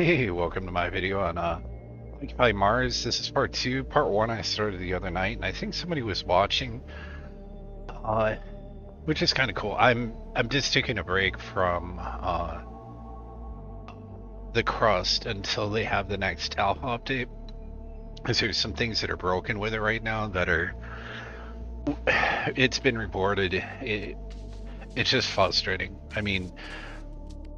Hey, welcome to my video on Occupy Mars. This is part two. Part one I started the other night, and I think somebody was watching, uh, which is kind of cool. I'm just taking a break from the crust until they have the next alpha update, because there's some things that are broken with it right now that are. It's been reported. It's just frustrating. I mean,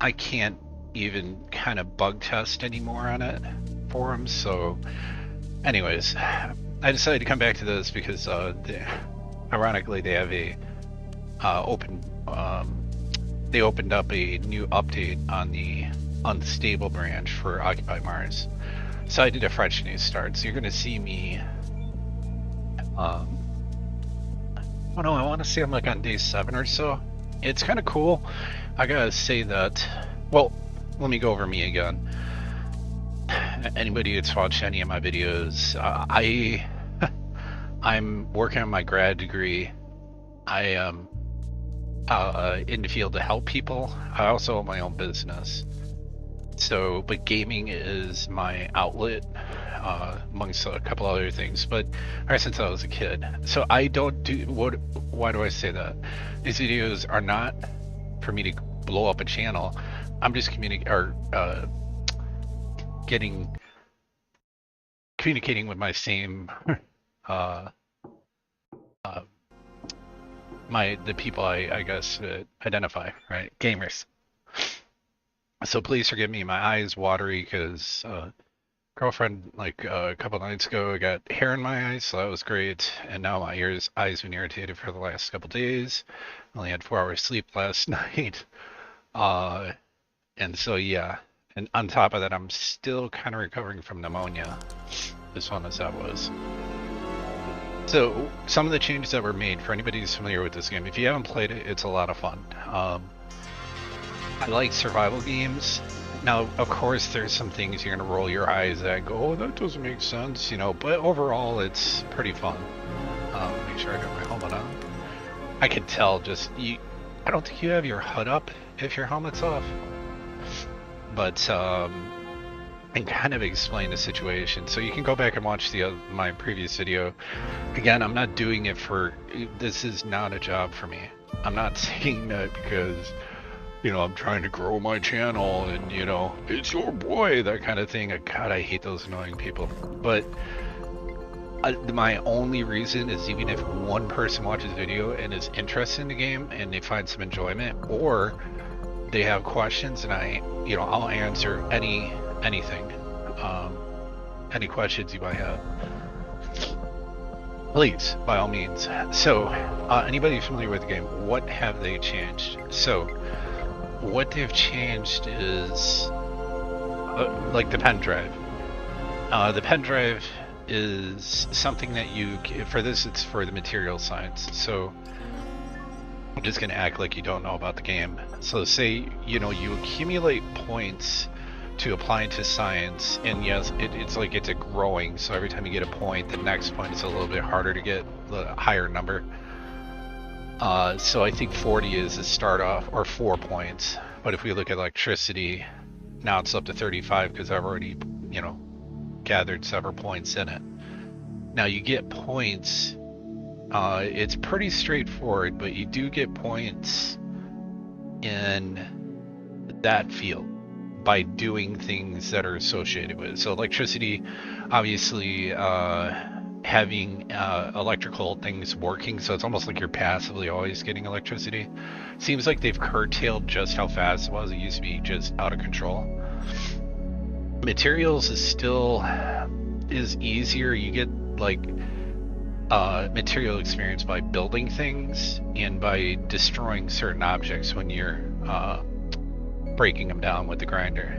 I can't even kind of bug test anymore on it for them. So, anyways, I decided to come back to this because, ironically, they have a they opened up a new update on the unstable branch for Occupy Mars. So I did a fresh new start. So you're going to see me. Oh no, I want to say I'm like on day 7 or so. It's kind of cool. I gotta say that. Well, let me go over me again. Anybody that's watched any of my videos, I'm working on my grad degree. I am in the field to help people. I also own my own business. So, but gaming is my outlet, amongst a couple other things. But ever since I was a kid, so I don't do what. Why do I say that? These videos are not for me to blow up a channel. I'm just communicating with my same uh, the people I guess identify, right? Gamers. So please forgive me, my eyes watery because girlfriend like a couple nights ago got hair in my eyes, so that was great. And now my eyes been irritated for the last couple days. Only had 4 hours sleep last night. Uh, and so yeah. And on top of that, I'm still kind of recovering from pneumonia, as fun as that was. So some of the changes that were made for anybody who's familiar with this game, if you haven't played it, it's a lot of fun. I like survival games. Now, of course, there's some things you're gonna roll your eyes at, go, oh, that doesn't make sense, you know. But overall, it's pretty fun. Make sure I got my helmet on. I can tell just you. I don't think you have your HUD up if your helmet's off. But and kind of explain the situation. So you can go back and watch my previous video. Again, I'm not doing it for. This is not a job for me. I'm not saying that because, you know, I'm trying to grow my channel and, you know, it's your boy, that kind of thing. God, I hate those annoying people. But my only reason is even if one person watches the video and is interested in the game and they find some enjoyment, or they have questions, and I'll answer anything, any questions you might have. Please, by all means. So, anybody familiar with the game, what have they changed? So, what they've changed is like the pen drive. The pen drive is something that it's for the material science. So I'm just gonna act like you don't know about the game. So say, you accumulate points to apply into science, and yes, it's a growing, so every time you get a point, the next point is a little bit harder to get, the higher number. So I think 40 is the start off, or 4 points. But if we look at electricity, now it's up to 35 because I've already, gathered several points in it. Now you get points. It's pretty straightforward, but you do get points in that field by doing things that are associated with it. So electricity, obviously, having electrical things working, so it's almost like you're passively always getting electricity. Seems like they've curtailed just how fast it was. It used to be just out of control. Materials is easier. You get material experience by building things and by destroying certain objects when you're breaking them down with the grinder.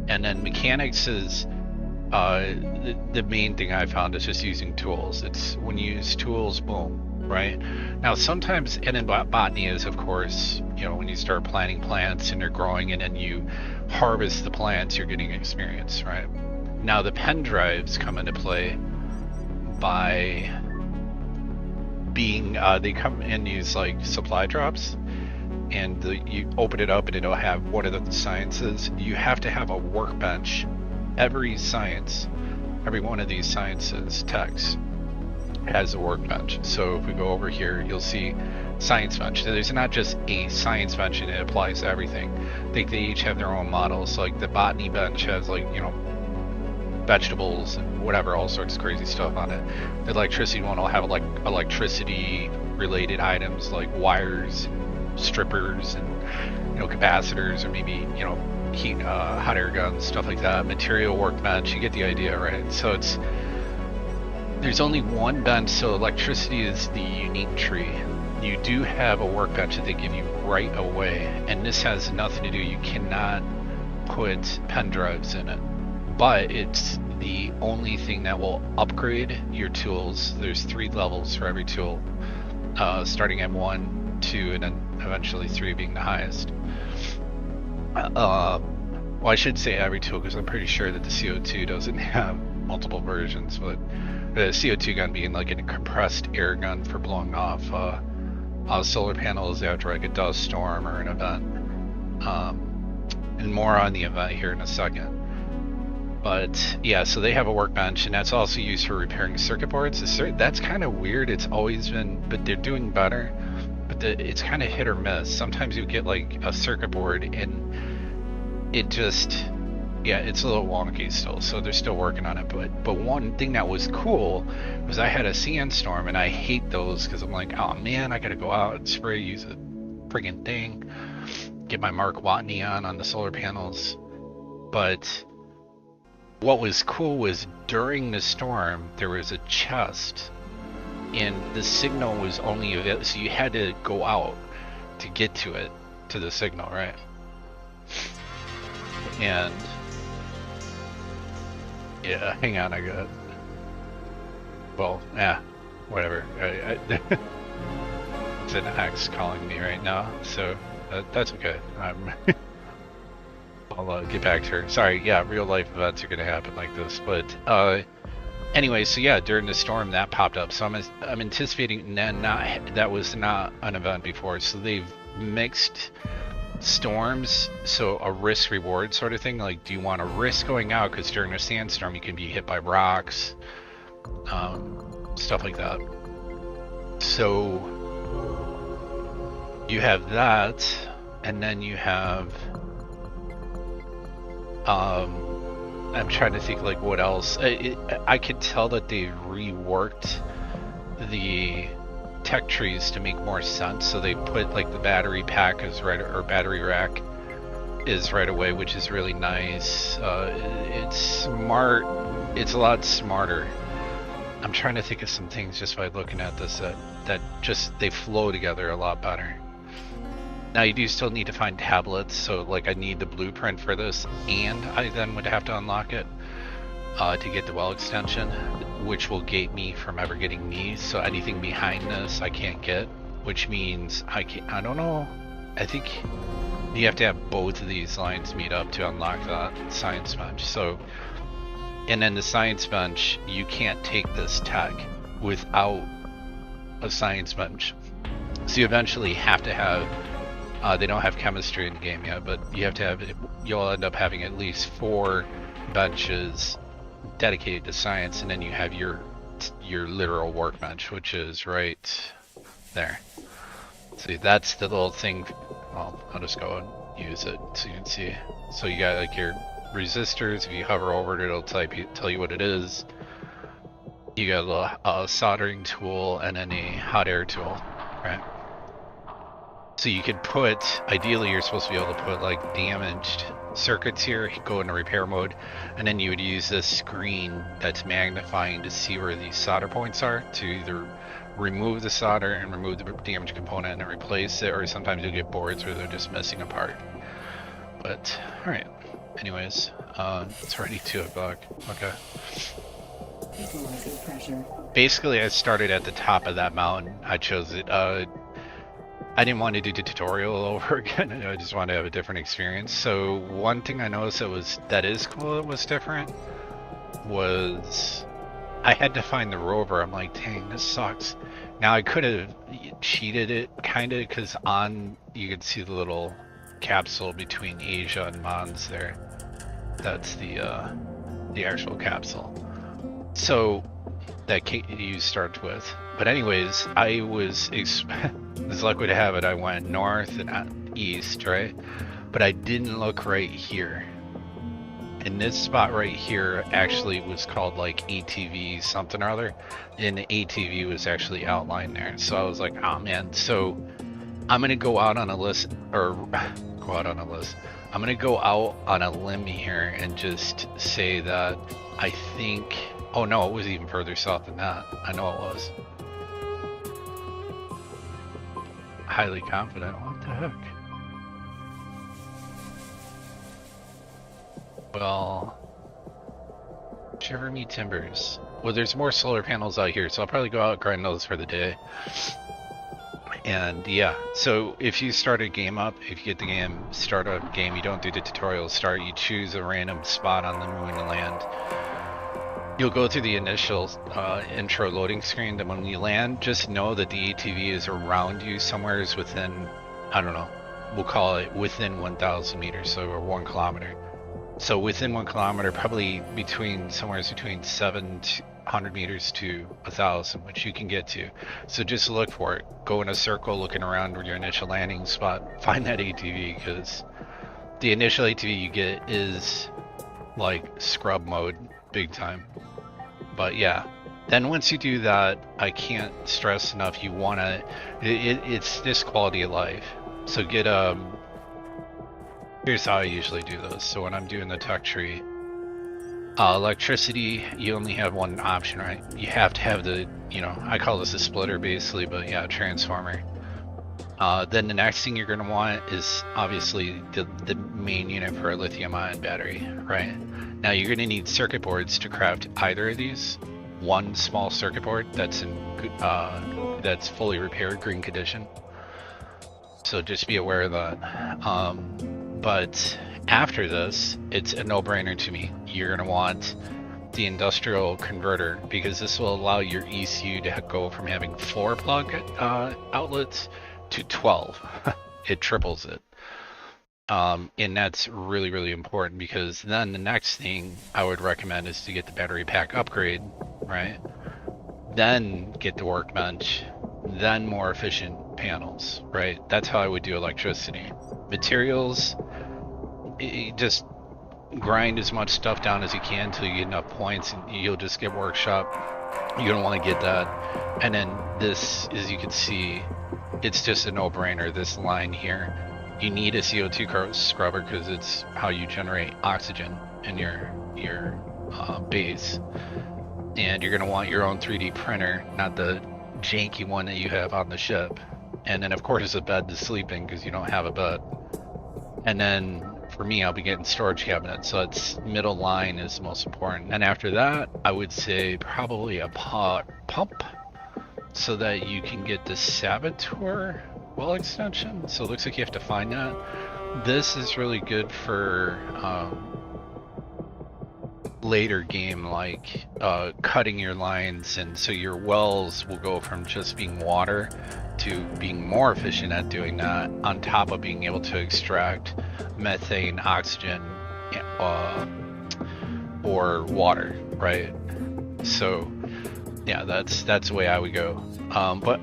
And then mechanics is the main thing I found is just using tools. It's when you use tools, boom, right? Now sometimes, and then botany is, of course, when you start planting plants and they're growing and then you harvest the plants, you're getting experience, right? Now the pen drives come into play by being, they come and use supply drops, and you open it up and it'll have what are the sciences. You have to have a workbench. Every science, every one of these sciences text has a workbench. So if we go over here, you'll see science bench. There's not just a science bench and it applies to everything. I think they each have their own models. Like the botany bench has, like, you know, vegetables and whatever, all sorts of crazy stuff on it. The electricity one will have like electricity related items like wires, strippers, and, you know, capacitors, or maybe, you know, heat, hot air guns, stuff like that. Material workbench, you get the idea, right? So there's only one bench, so electricity is the unique tree. You do have a workbench that they give you right away, and this has nothing to do, you cannot put pen drives in it, but it's the only thing that will upgrade your tools. There's 3 levels for every tool, starting at 1, 2, and then eventually 3 being the highest. Well, I should say every tool because I'm pretty sure that the CO2 doesn't have multiple versions, but the CO2 gun being like a compressed air gun for blowing off solar panels after like a dust storm or an event. And more on the event here in a second. But yeah, so they have a workbench, and that's also used for repairing circuit boards. That's kind of weird. It's always been, but they're doing better. But it's kind of hit or miss. Sometimes you get like a circuit board and it just, yeah, it's a little wonky still. So they're still working on it. But one thing that was cool was I had a sandstorm, and I hate those because I'm like, oh man, I gotta go out and spray, use a friggin' thing, get my Mark Watney on the solar panels. But what was cool was during the storm there was a chest, and the signal was only available, so you had to go out to get to it, to the signal, right? And yeah, hang on, I got, well, yeah, whatever. It's an axe calling me right now, so that's okay. I'll get back to her. Sorry, yeah, real life events are gonna happen like this, but anyway, so yeah, during the storm that popped up, so I'm anticipating that was not an event before, so they've mixed storms, so a risk reward sort of thing. Like, do you want to risk going out because during a sandstorm you can be hit by rocks, stuff like that. So you have that, and then you have I'm trying to think like what else. I could tell that they reworked the tech trees to make more sense, so they put like the battery pack is right, or battery rack is right away, which is really nice. It's smart. It's a lot smarter. I'm trying to think of some things just by looking at this that just they flow together a lot better. Now you do still need to find tablets, so like I need the blueprint for this, and I then would have to unlock it to get the well extension, which will gate me from ever getting these. So anything behind this I can't get, which means I don't know. I think you have to have both of these lines meet up to unlock that science bench. So, and then the science bench, you can't take this tech without a science bench. So you eventually have to have. They don't have chemistry in the game yet, but you have to have it. You'll end up having at least 4 benches dedicated to science, and then you have your literal workbench, which is right there. See, that's the little thing. Well, I'll just go and use it so you can see. So you got like your resistors. If you hover over it, it'll tell you what it is. You got a soldering tool and then a hot air tool, right? So you could put, ideally you're supposed to be able to put like damaged circuits here, go into repair mode, and then you would use this screen that's magnifying to see where these solder points are to either remove the solder and remove the damaged component and replace it, or sometimes you'll get boards where they're just missing a part. But, alright, anyways, it's already 2 o'clock, okay. Basically I started at the top of that mountain. I chose it, I didn't want to do the tutorial all over again. I just wanted to have a different experience. So one thing I noticed that is cool, that was different, was I had to find the rover. I'm like, dang, this sucks. Now I could have cheated it kind of, because on you can see the little capsule between Asia and Mons there. That's the actual capsule. So that you start with. But anyways, I was as luck would have it, I went north and east, right? But I didn't look right here. And this spot right here actually was called like ATV something or other, and the ATV was actually outlined there. So I was like, oh man. So I'm gonna go out on a list, or go out on a list. I'm gonna go out on a limb here and just say that I think. Oh no, it was even further south than that. I know it was. Highly confident. What the heck? Well, Jeremy Timbers. Well, there's more solar panels out here, so I'll probably go out and grind those for the day. And yeah, so if you start a game up, if you get the game, start a game, you don't do the tutorial start, you choose a random spot on the moon to land. You'll go through the initial intro loading screen, then when you land, just know that the ATV is around you somewhere is within, I don't know, we'll call it within 1,000 meters, so or 1 kilometer. So within 1 kilometer, probably somewhere between 700 meters to 1,000, which you can get to. So just look for it. Go in a circle looking around your initial landing spot. Find that ATV, because the initial ATV you get is like scrub mode, big time. But yeah, then once you do that, I can't stress enough, you want to, it's this quality of life. So get here's how I usually do those. So when I'm doing the tuck tree, electricity, you only have one option, right? You have to have the, I call this a splitter basically, but yeah, transformer. Then the next thing you're going to want is obviously the main unit for a lithium-ion battery, right? Now you're going to need circuit boards to craft either of these. One small circuit board that's that's fully repaired, green condition. So just be aware of that. But after this, it's a no-brainer to me. You're going to want the industrial converter, because this will allow your ECU to go from having 4 plug outlets to 12. It triples it. And that's really, really important, because then the next thing I would recommend is to get the battery pack upgrade, right? Then get the workbench, then more efficient panels, right? That's how I would do electricity. Materials, just grind as much stuff down as you can until you get enough points, and you'll just get workshop. You don't want to get that. And then this, as you can see, it's just a no-brainer, this line here. You need a CO2 scrubber because it's how you generate oxygen in your base. And you're going to want your own 3D printer, not the janky one that you have on the ship. And then of course a bed to sleep in, because you don't have a bed. And then for me, I'll be getting storage cabinets, so it's middle line is the most important. And after that, I would say probably a pump, so that you can get the Saboteur well extension. So it looks like you have to find that. This is really good for later game, like cutting your lines, and so your wells will go from just being water to being more efficient at doing that, on top of being able to extract methane, oxygen, or water, right? So yeah, that's the way I would go.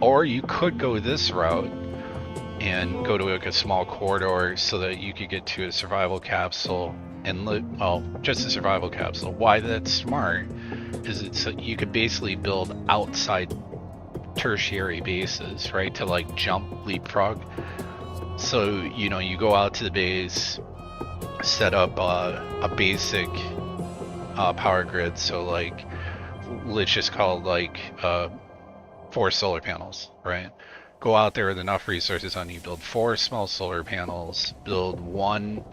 Or you could go this route and go to like a small corridor so that you could get to a survival capsule and just a survival capsule. Why that's smart is you could basically build outside tertiary bases, right, to like jump leapfrog. So you go out to the base, set up a basic power grid. So like, let's just call it like 4 solar panels, right? Go out there with enough resources on you, build 4 small solar panels, build 1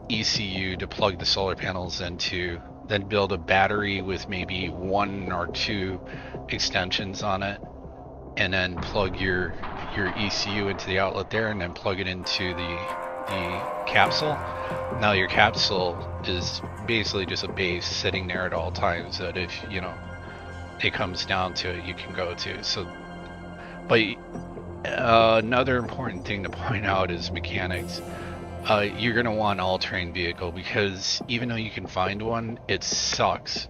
ECU to plug the solar panels into, then build a battery with maybe 1 or 2 extensions on it, and then plug your ECU into the outlet there, and then plug it into the capsule. Now your capsule is basically just a base sitting there at all times that if it comes down to it, you can go to. So, but Another important thing to point out is mechanics. You're gonna want an all-terrain vehicle because even though you can find one, it sucks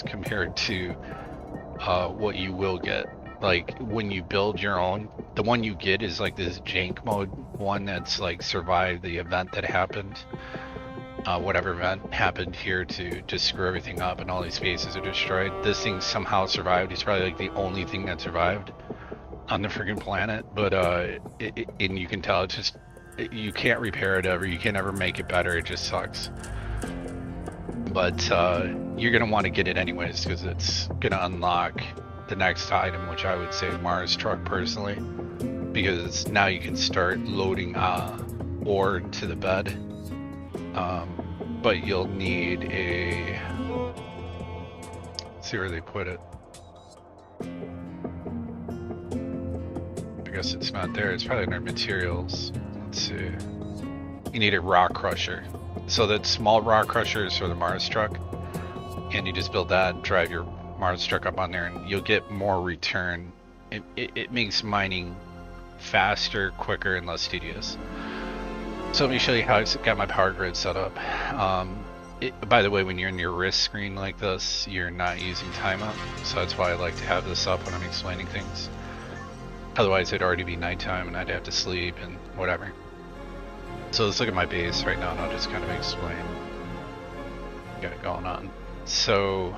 compared to what you will get. Like when you build your own, the one you get is like this jank mode one that's like survived the event that happened. Whatever event happened here to just screw everything up and all these bases are destroyed. This thing somehow survived. It's probably like the only thing that survived on the freaking planet, but and you can tell it's just, you can't repair it ever, you can't ever make it better, it just sucks. But you're gonna want to get it anyways because it's gonna unlock the next item, which I would say Mars Truck personally, because now you can start loading ore to the bed. But you'll need a, let's see where they put it. I guess it's not there. It's probably under materials. Let's see. You need a rock crusher. So that small rock crusher is for the Mars truck, and you just build that, drive your Mars truck up on there, and you'll get more return. It makes mining faster, quicker, and less tedious. So let me show you how I got my power grid set up. By the way, when you're in your risk screen like this, you're not using time up, so that's why I like to have this up when I'm explaining things. Otherwise it'd already be nighttime and I'd have to sleep and whatever. So let's look at my base right now and I'll just kind of explain what got going on. So,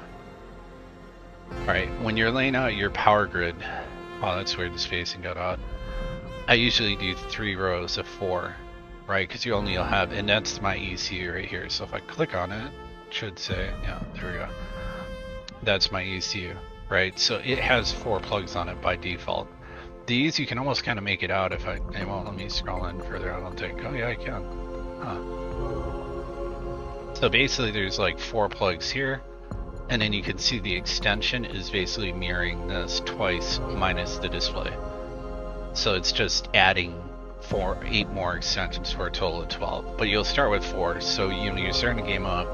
alright, when you're laying out your power grid, wow, that's weird, the spacing got odd. I usually do 3 rows of 4, right? Because you only have, and that's my ECU right here. So if I click on it, it should say, yeah, there we go. That's my ECU, right? So it has 4 plugs on it by default. These, you can almost kind of make it out if it won't let me scroll in further, I don't think. Oh yeah, I can. Huh. So basically there's like 4 plugs here, and then you can see the extension is basically mirroring this twice minus the display. So it's just adding 8 more extensions for a total of 12. But you'll start with 4, so you're starting the game up,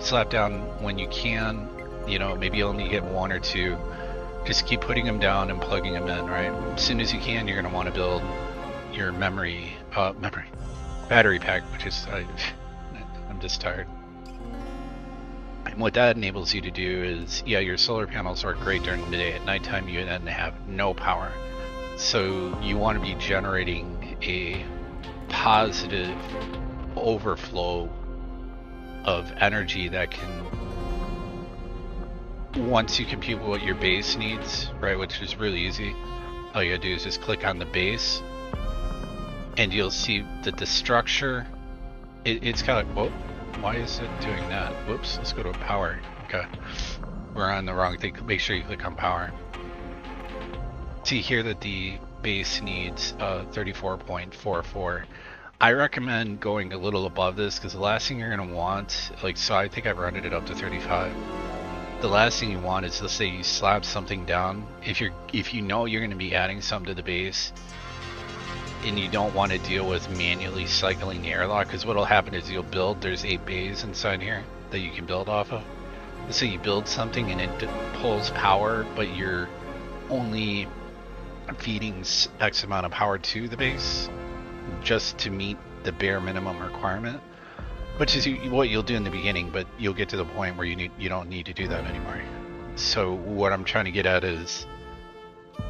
slap down when you can, maybe you only get 1 or 2. Just keep putting them down and plugging them in, right? As soon as you can, you're going to want to build your battery pack, which is, I'm just tired. And what that enables you to do is, yeah, your solar panels work great during the day. At nighttime, you then have no power. So you want to be generating a positive overflow of energy that can, once you compute what your base needs, right, which is really easy, all you gotta do is just click on the base and you'll see that the structure, it's kind of, whoa, why is it doing that? Whoops, let's go to power. Okay, we're on the wrong thing. Make sure you click on power. See here that the base needs 34.44. I recommend going a little above this because the last thing you're going to want, so I think I've rounded it up to 35. The last thing you want is, let's say you slap something down, if you know you're going to be adding some to the base and you don't want to deal with manually cycling the airlock, because what'll happen is there's 8 bays inside here that you can build off of. Let's say you build something and it pulls power, but you're only feeding X amount of power to the base just to meet the bare minimum requirement, which is what you'll do in the beginning, but you'll get to the point where you don't need to do that anymore. So what I'm trying to get at is,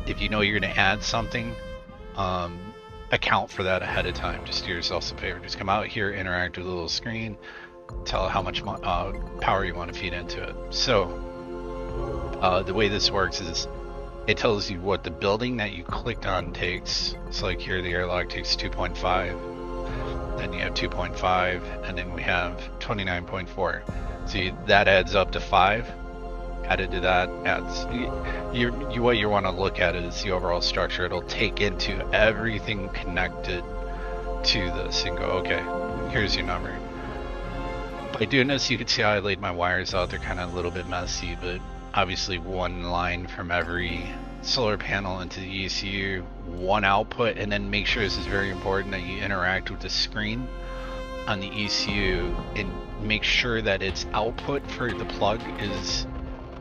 if you know you're going to add something, account for that ahead of time. Just do yourself some favor. Just come out here, interact with the little screen, tell how much power you want to feed into it. So the way this works is, it tells you what the building that you clicked on takes. So like here, the airlock takes 2.5. Then you have 2.5, and then we have 29.4. So that adds up to 5. Added to that adds. What you want to look at is the overall structure. It'll take into everything connected to this and go, okay, here's your number. By doing this, you can see how I laid my wires out. They're kind of a little bit messy, but obviously one line from every solar panel into the ECU, one output, and then make sure, this is very important, that you interact with the screen on the ECU and make sure that its output for the plug is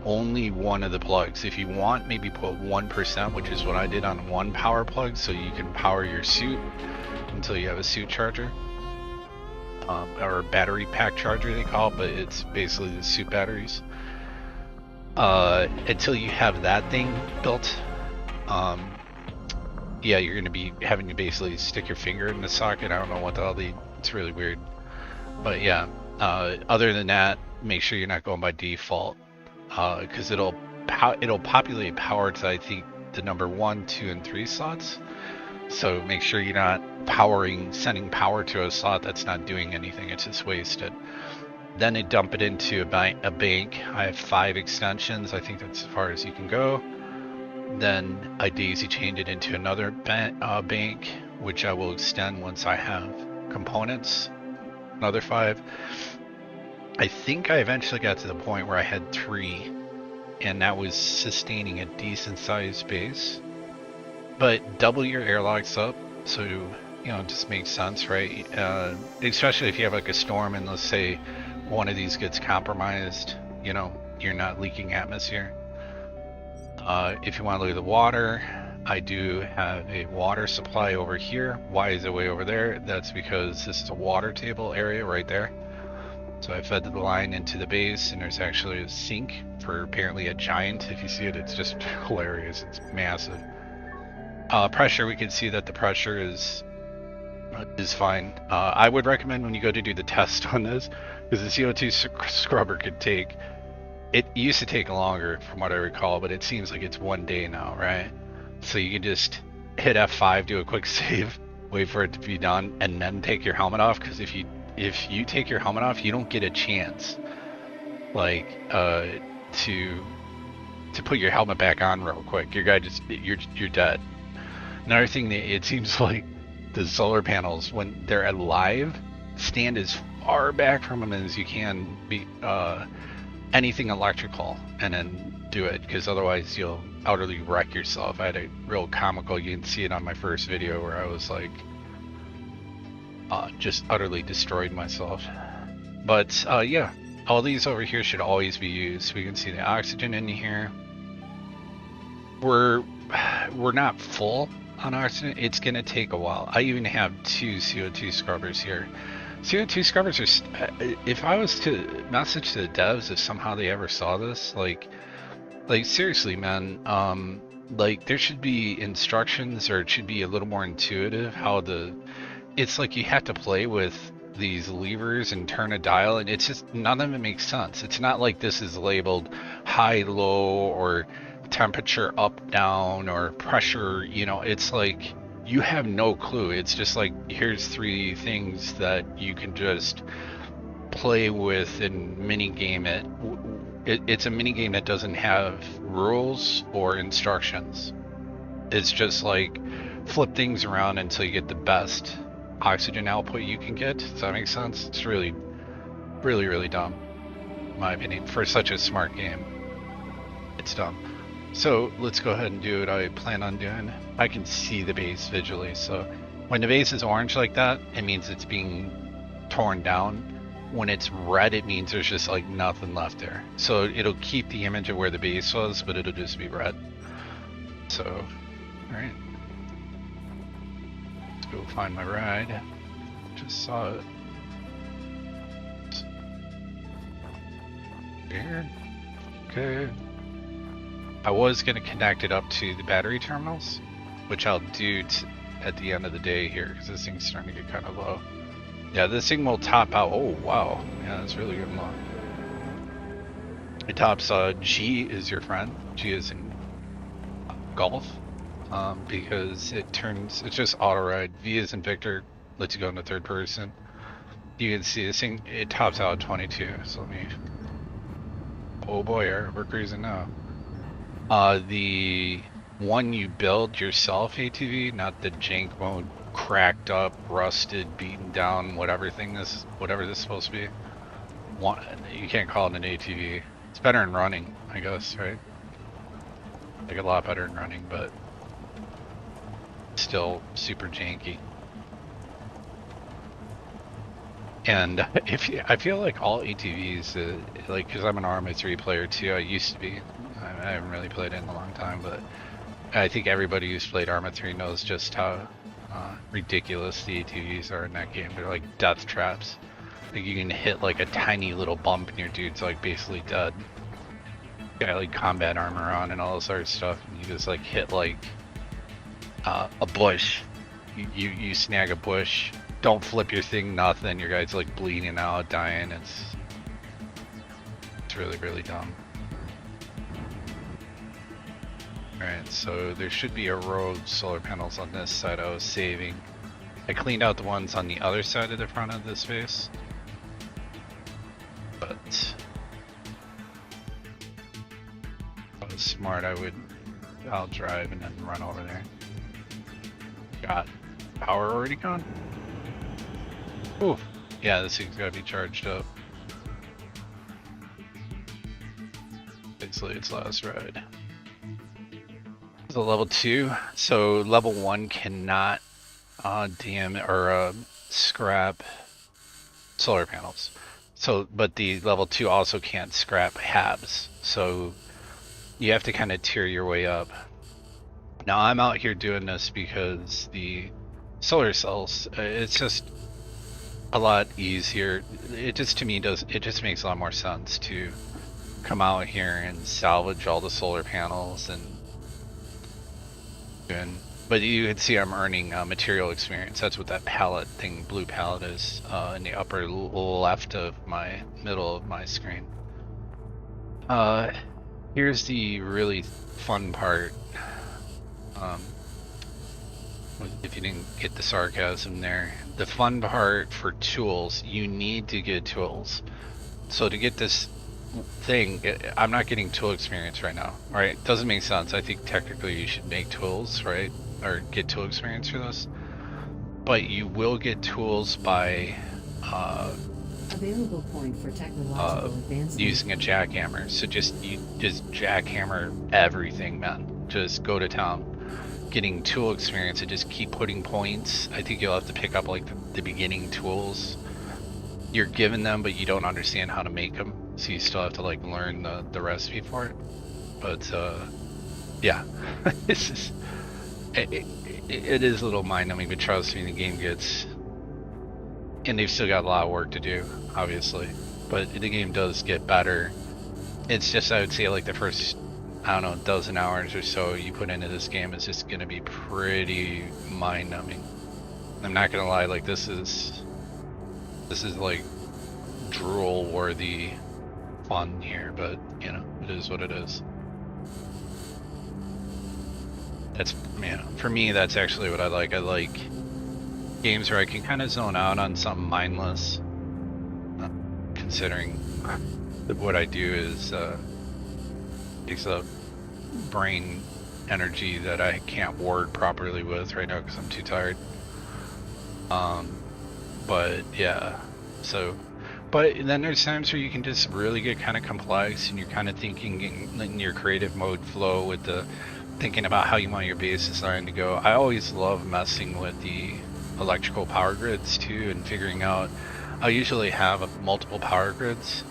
only one of the plugs. If you want, maybe put 1%, which is what I did on one power plug, so you can power your suit until you have a suit charger. Or battery pack charger they call it, but it's basically the suit batteries. Until you have that thing built, yeah, you're gonna be having to basically stick your finger in the socket. I don't know what the hell it's really weird. But yeah, other than that, make sure you're not going by default, because it'll populate power to, I think, the number 1, 2, and 3 slots. So make sure you're not sending power to a slot that's not doing anything, it's just wasted. Then they dump it into a bank. I have 5 extensions, I think that's as far as you can go. Then I daisy chained it into another bank, which I will extend once I have components, another 5. I think I eventually got to the point where I had 3, and that was sustaining a decent sized base. But double your airlocks up, so it just makes sense, right? Especially if you have like a storm and let's say one of these gets compromised, you're not leaking atmosphere. If you want to look at the water, I do have a water supply over here. Why is it way over there? That's because this is a water table area right there. So I fed the line into the base, and there's actually a sink for apparently a giant. If you see it, it's just hilarious. It's massive. Pressure, we can see that the pressure is fine. I would recommend when you go to do the test on this, because the CO2 scrubber could take, it used to take longer from what I recall, but it seems like it's 1 day now, right? So you can just hit F5, do a quick save, wait for it to be done, and then take your helmet off, because if you take your helmet off, you don't get a chance, like, to put your helmet back on real quick. Your guy you're dead. Another thing, it seems like the solar panels, when they're alive, stand as far back from them as you can be, anything electrical, and then do it, because otherwise you'll utterly wreck yourself. I had a real comical, you can see it on my first video, where I was like, just utterly destroyed myself. But yeah, all these over here should always be used. We can see the oxygen in here. We're not full on oxygen. It's gonna take a while. I even have 2 CO2 scrubbers here. CO2 scrubbers are, if I was to message to the devs, if somehow they ever saw this, like seriously, man, like there should be instructions, or it should be a little more intuitive how it's like you have to play with these levers and turn a dial, and it's just, none of it makes sense. It's not like this is labeled high, low, or temperature up, down, or pressure, it's like you have no clue. It's just like, here's 3 things that you can just play with and mini game it. It's a mini game that doesn't have rules or instructions. It's just like flip things around until you get the best oxygen output you can get. Does that make sense? It's really, really, really dumb, in my opinion, for such a smart game. It's dumb. So let's go ahead and do what I plan on doing. I can see the base visually, so when the base is orange like that, it means it's being torn down. When it's red, it means there's just like nothing left there. So it'll keep the image of where the base was, but it'll just be red. So, alright. Let's go find my ride. Just saw it. Here. Okay. I was going to connect it up to the battery terminals, which I'll do at the end of the day here, because this thing's starting to get kind of low. Yeah, this thing will top out. Oh, wow. Yeah, that's really good low. It tops, G is your friend. G is in golf, because it's just auto ride. V is in Victor, lets you go into 3rd person. You can see this thing, it tops out at 22, so let me, oh boy, we're cruising now. The one you build yourself ATV, not the jank mode, cracked up, rusted, beaten down, whatever this is supposed to be. You can't call it an ATV. It's better than running, I guess, right? Like a lot better than running, but still super janky. And I feel like all ATVs, like, because I'm an Arma 3 player too, I used to be. I haven't really played it in a long time, but I think everybody who's played Arma 3 knows just how ridiculous the ATVs are in that game. They're like death traps. Like you can hit like a tiny little bump and your dude's like basically dead. Got like combat armor on and all this other stuff, and you just like hit like a bush. You snag a bush, don't flip your thing, nothing. Your guy's like bleeding out, dying. It's really, really dumb. Alright, so there should be a row of solar panels on this side I was saving. I cleaned out the ones on the other side of the front of this face. But if I was smart, I'll drive and then run over there. God, power already gone? Ooh, yeah, this thing's gotta be charged up. Basically, its last ride. The level 2, so level 1 cannot scrap solar panels. So, but the level 2 also can't scrap HABs. So you have to kind of tier your way up. Now I'm out here doing this because the solar cells, it's just a lot easier. It just, to me, it just makes a lot more sense to come out here and salvage all the solar panels but you can see I'm earning material experience. That's what that palette thing, blue palette, is in the upper left of my middle of my screen. Here's the really fun part. If you didn't get the sarcasm there, the fun part for tools, you need to get tools. So to get this thing, I'm not getting tool experience right now, right? Doesn't make sense. I think technically you should make tools, right? Or get tool experience for this. But you will get tools by available point for technological advancement. Using a jackhammer. So just jackhammer everything, man. Just go to town. Getting tool experience and just keep putting points. I think you'll have to pick up like the beginning tools. You're given them, but you don't understand how to make them. So you still have to like learn the recipe for it. But yeah, it's just, it is a little mind-numbing, but trust me, the game gets, and they've still got a lot of work to do, obviously, but the game does get better. It's just, I would say like the first, I don't know, dozen hours or so you put into this game is just gonna be pretty mind-numbing. I'm not gonna lie, like this is like drool-worthy fun here, but you know, it is what it is. That's, you know, for me, that's actually what I like. I like games where I can kind of zone out on something mindless, considering that what I do is takes up brain energy that I can't word properly with right now because I'm too tired. But yeah, so, but then there's times where you can just really get kind of complex and you're kind of thinking in your creative mode flow with the thinking about how you want your base design to go. I always love messing with the electrical power grids too and figuring out, I usually have multiple power grids,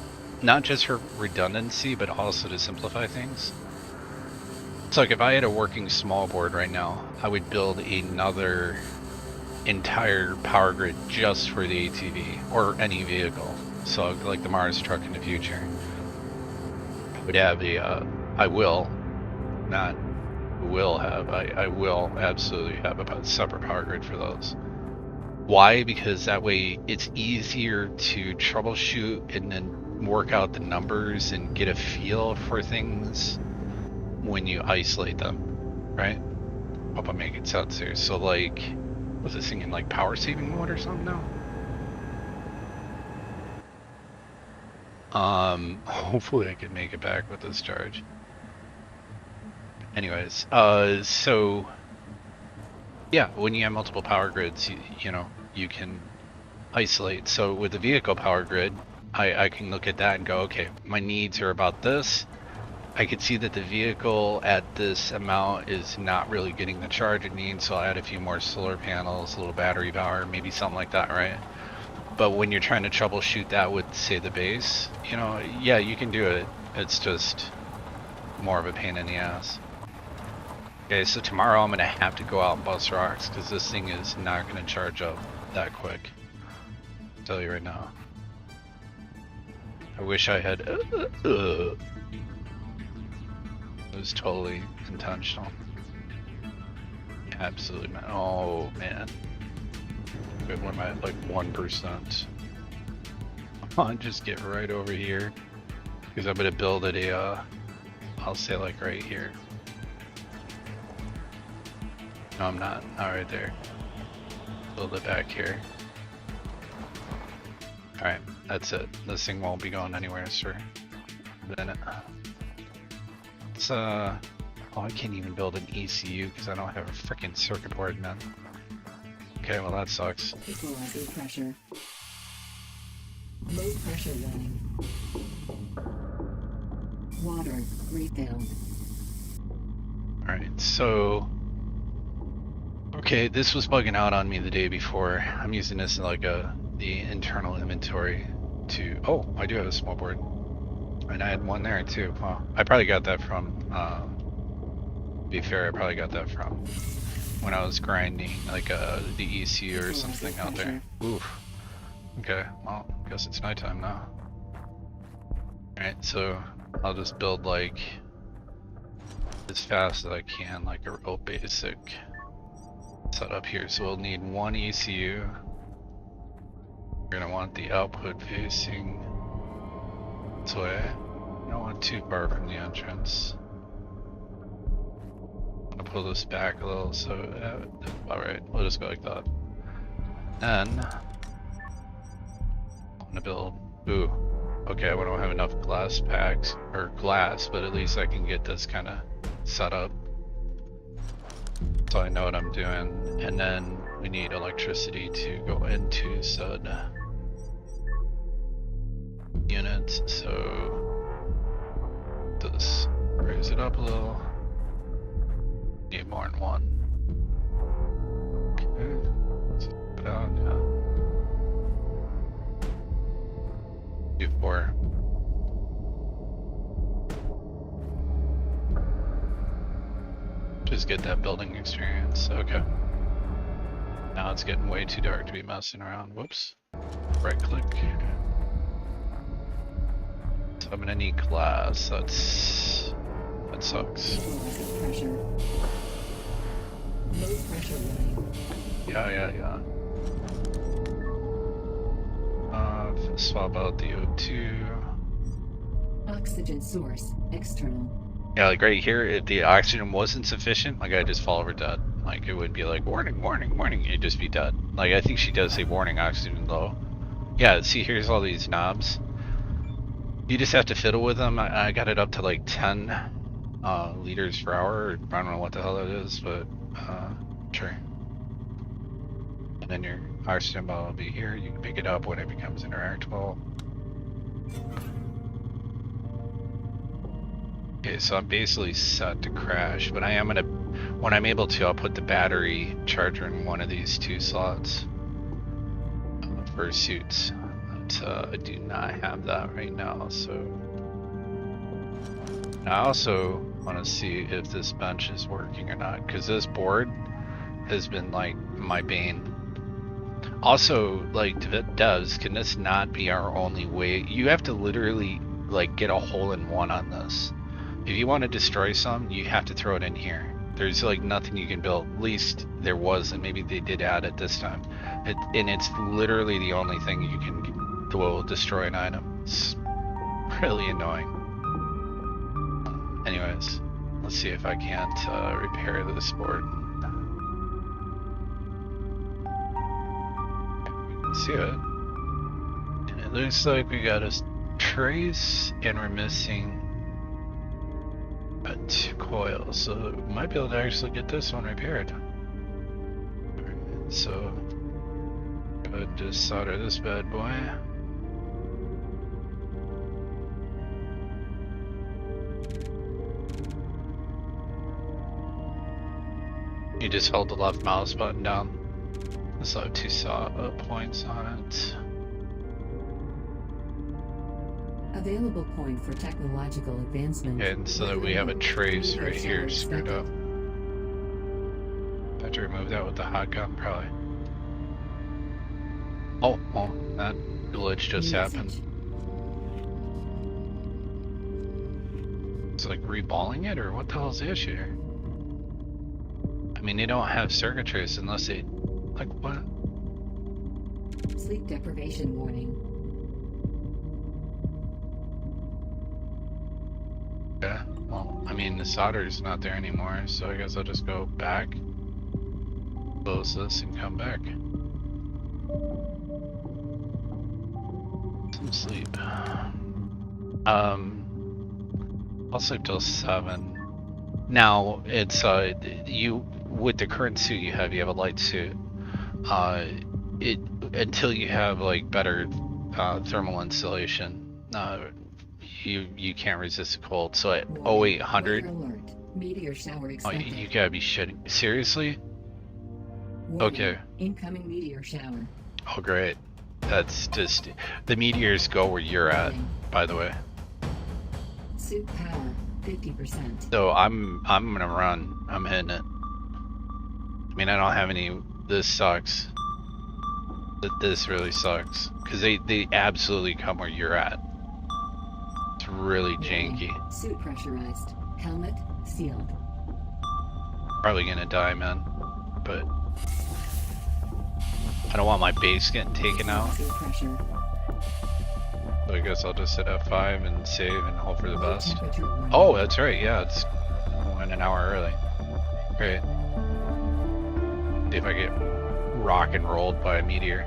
not just for redundancy, but also to simplify things. So like if I had a working small board right now, I would build another entire power grid just for the ATV or any vehicle. So like the Mars truck in the future. I would have I will absolutely have a separate power grid for those. Why? Because that way it's easier to troubleshoot and then work out the numbers and get a feel for things when you isolate them, right? Hope I'm making sense here. So like, was this thing in like power saving mode or something now? Hopefully I can make it back with this charge. Anyways, so yeah, when you have multiple power grids, you know, you can isolate. So with the vehicle power grid, I can look at that and go, okay, my needs are about this. I could see that the vehicle at this amount is not really getting the charge it needs, so I'll add a few more solar panels, a little battery power, maybe something like that, right? But when you're trying to troubleshoot that with, say, the base, you know, yeah, you can do it. It's just more of a pain in the ass. Okay, so tomorrow I'm gonna have to go out and bust rocks because this thing is not gonna charge up that quick. I'll tell you right now. I wish I had. It was totally intentional. Absolutely, man. Oh man. Good, when I'm at like 1%. I'll just get right over here because I'm gonna build it a. I'll say like right here. No, I'm not. Not right there. Build it back here. Alright, that's it. This thing won't be going anywhere, sir. Then it's oh, I can't even build an ECU because I don't have a freaking circuit board, man. Okay, well that sucks. Equalizing pressure. Low pressure running. Water refilled. Alright, so okay, this was bugging out on me the day before. I'm using this in like the internal inventory to. Oh, I do have a small board, and I had one there too. Well, I probably got that from. To be fair, I probably got that from when I was grinding like the ECU or something out there. Oof. Okay, well, I guess it's nighttime now. Alright, so I'll just build like as fast as I can, like a real basic setup here. So we'll need one ECU. We're gonna want the output facing this way. I don't want too far from the entrance. I'm gonna pull this back a little, so alright, we'll just go like that. Then I'm gonna build. Ooh, okay, I don't have enough glass packs or glass, but at least I can get this kind of set up so I know what I'm doing. And then we need electricity to go into said units, so just raise it up a little. Need more than one. Okay, let's put it on, yeah. Do 4. Just get that building experience. Okay. Now it's getting way too dark to be messing around. Whoops. Right click. So I'm gonna need glass. That sucks. Pressure. Low pressure running. Yeah. Swap out the O2. Oxygen source external. Yeah, like right here, if the oxygen wasn't sufficient, like I'd just fall over dead. Like it would be like warning, warning, warning. You'd just be dead. Like I think she does say warning, oxygen low. Yeah, see, here's all these knobs. You just have to fiddle with them. I got it up to like 10 liters per hour. I don't know what the hell that is, but sure. And then your oxygen bottle will be here. You can pick it up when it becomes interactable. Okay, so I'm basically set to crash, but I am gonna, when I'm able to, I'll put the battery charger in one of these 2 slots for suits. But I do not have that right now, so. And I also want to see if this bench is working or not, because this board has been like my bane. Also, like devs, can this not be our only way? You have to literally like get a hole-in-one on this. If you want to destroy some, you have to throw it in here. There's like nothing you can build. At least there was, and maybe they did add it this time. And it's literally the only thing you can will destroy an item. It's really annoying. Anyways, let's see if I can't repair this board. See it. And it looks like we got a trace and we're missing 2 coils, so we might be able to actually get this one repaired. Alright, so go ahead and just solder this bad boy. You just hold the left mouse button down. This will have 2 saw points on it. Available point for technological advancement. And so that we have a trace right here screwed up. I have to remove that with the hot gun, probably. Oh, well, that glitch just happened. It's like reballing it, or what the hell is the issue here? I mean, they don't have circuitries unless they, like, what? Sleep deprivation warning. Yeah, well, I mean, the solder's not there anymore, so I guess I'll just go back, close this, and come back. Some sleep. I'll sleep till 7. Now, it's, you, with the current suit you have a light suit. Until you have, like, better, thermal insulation, you can't resist the cold. So at 0800, Alert. Meteor shower oh, expected. you gotta be shitting. Seriously? Warning. Okay. Incoming meteor shower. Oh, great. That's just, the meteors go where you're at, Warning. by the way. Suit power 50%. So I'm gonna run. I'm hitting it. I mean, I don't have any, this sucks. This really sucks. Cause they absolutely come where you're at. It's really janky. Suit pressurized. Helmet sealed. Probably gonna die, man. But I don't want my base getting taken out. Suit pressure. So I guess I'll just hit F5 and save and hope for the Low best. temperature warning. Oh, that's right. Yeah, it's went an hour early. Great. See if I get rock and rolled by a meteor.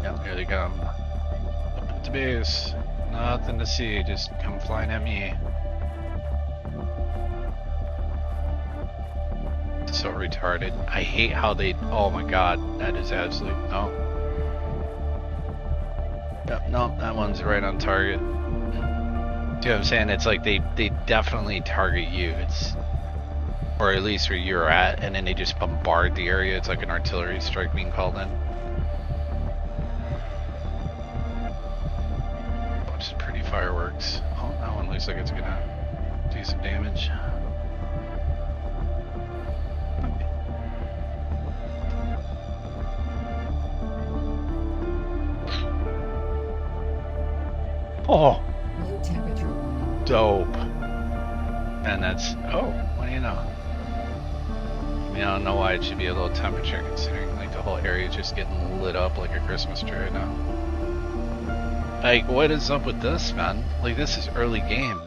Yep, here they come. Up at the base. Nothing to see, just come flying at me. So retarded. I hate how they, oh my god, that is absolute, no. Yep, no, that one's right on target. See what I'm saying? It's like they definitely target you. It's, or at least where you're at, and then they just bombard the area. It's like an artillery strike being called in. Bunch of pretty fireworks. Oh, that one looks like it's gonna do some damage. Oh, Low temperature warning. dope. And that's, oh, what do you know? I mean, I don't know why it should be a low temperature considering like the whole area is just getting lit up like a Christmas tree right now. Like, what is up with this, man? Like, this is early game.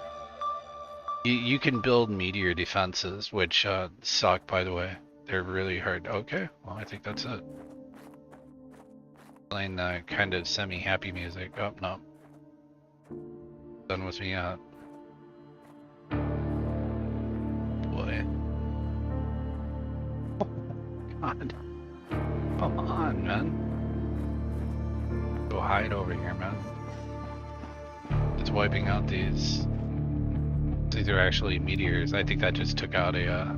You can build meteor defenses, which suck, by the way. They're really hard. Okay, well, I think that's it. Playing kind of semi-happy music. Oh, no. Done with me yet. Boy. Oh, God. Come on, man. Go hide over here, man. It's wiping out these. These are actually meteors. I think that just took out a,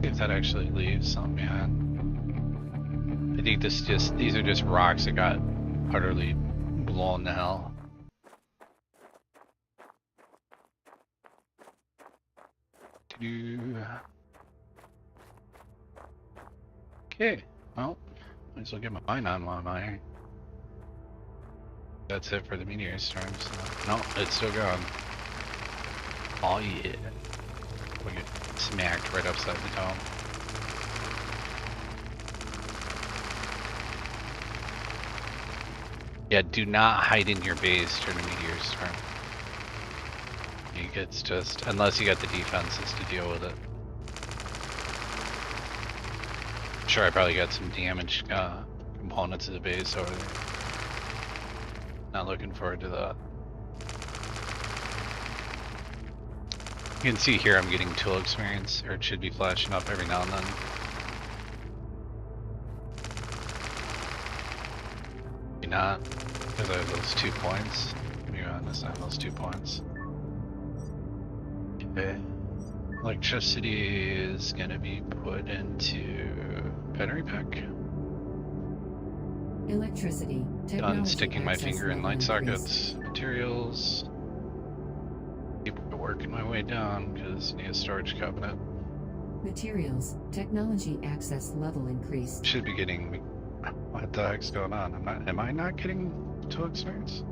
if that actually leaves something behind. I think these are just rocks that got utterly blown to hell. Okay, well, might as well get my mind on while I'm out here. That's it for the meteor storm. So. No, it's still going. Oh yeah. We get smacked right upside the dome. Yeah, do not hide in your base during a meteor storm. It's just, unless you got the defenses to deal with it. I'm sure I probably got some damaged components of the base over there. Not looking forward to that. You can see here I'm getting tool experience, or it should be flashing up every now and then. Maybe not, because I have those 2 points. Maybe on this, I have those 2 points. Okay. Electricity is gonna be put into Battery pack. Electricity. Done Technology sticking my access finger in level light increased. sockets. Materials. Keep working my way down because I need a storage cabinet. Materials. Technology access level increased. Should be getting. What the heck's going on? Am I not getting too experienced?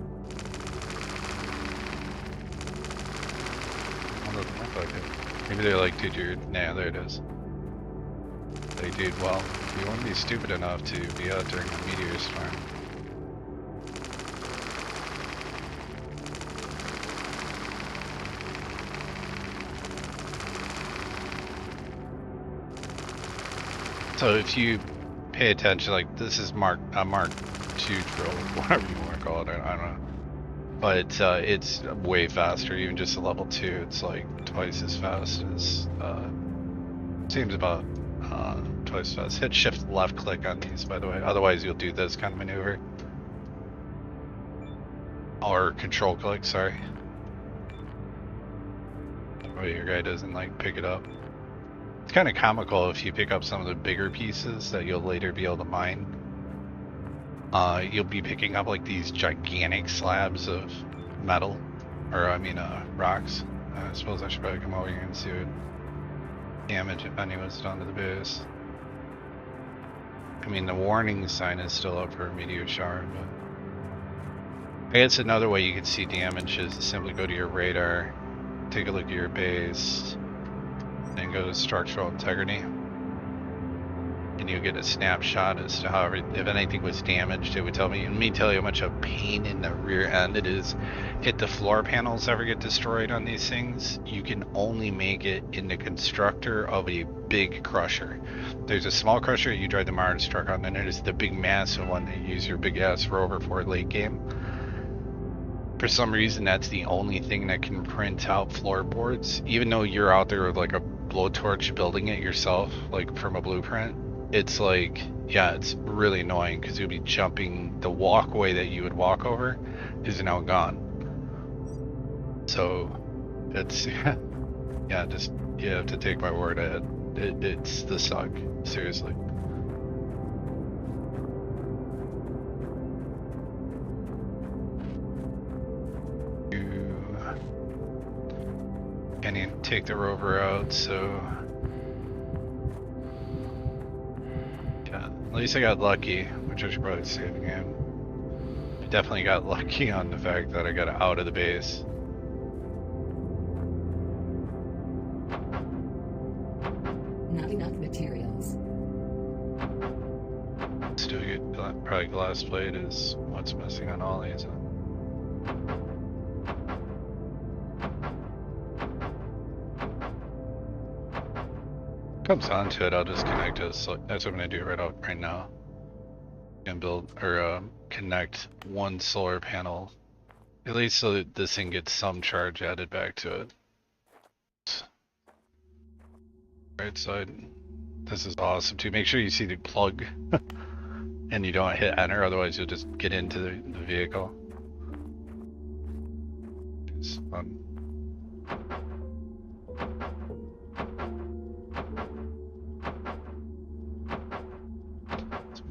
Well, doesn't look like it. Maybe they're like, dude, you're. Nah, there it is. Like, dude, well, you won't be stupid enough to be out during a meteor storm. So if you pay attention, like this is Mark 2 drill, whatever you want to call it, I don't know. But it's way faster, even just a level 2, it's like twice as fast as, seems about twice as fast. Hit shift left click on these, by the way, otherwise you'll do this kind of maneuver. Or control click, sorry. Oh, your guy doesn't like pick it up. It's kind of comical if you pick up some of the bigger pieces that you'll later be able to mine. You'll be picking up like these gigantic slabs of metal, or I mean rocks. I suppose I should probably come over here and see what damage, if any, was done to the base. I mean, the warning sign is still up for a meteor shower, but I guess another way you could see damage is to simply go to your radar, take a look at your base, and go to structural integrity, and you'll get a snapshot as to how if anything was damaged. It would tell me. Let me tell you how much a pain in the rear end it is. If the floor panels ever get destroyed on these things, you can only make it in the constructor of a big crusher. There's a small crusher you drive the Mars truck on, and there's the big massive one that you use your big ass rover for late game. For some reason, that's the only thing that can print out floorboards, even though you're out there with like a blowtorch building it yourself, like from a blueprint. It's like, yeah, it's really annoying because you'll be jumping. The walkway that you would walk over is now gone. So it's yeah, just you have to take my word at it. It's the suck, seriously. Can't even take the rover out, so yeah, at least I got lucky, which I should probably say again. I definitely got lucky on the fact that I got out of the base. Not enough materials. Still good. Probably glass plate is what's missing on all these. Comes on to it, I'll just connect us. So that's what I'm gonna do right now. And build or connect one solar panel, at least so that this thing gets some charge added back to it. Right side. This is awesome too. Make sure you see the plug and you don't hit enter, otherwise you'll just get into the vehicle. It's fun.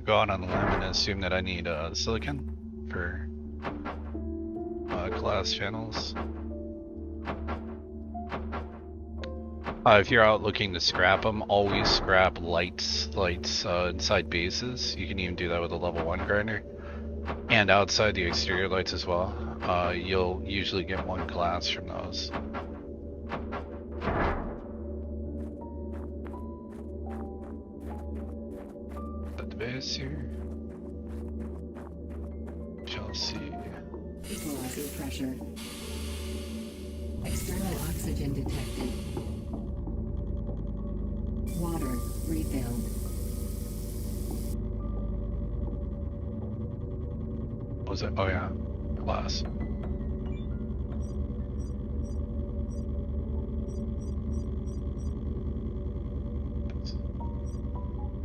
Go out on the limb and assume that I need silicon for glass channels. If you're out looking to scrap them, always scrap lights inside bases. You can even do that with a level 1 grinder. And outside the exterior lights as well. You'll usually get 1 glass from those. Base here. Shall see. Equalizer pressure. External oxygen detected. Water refilled. What was it? Oh yeah, glass.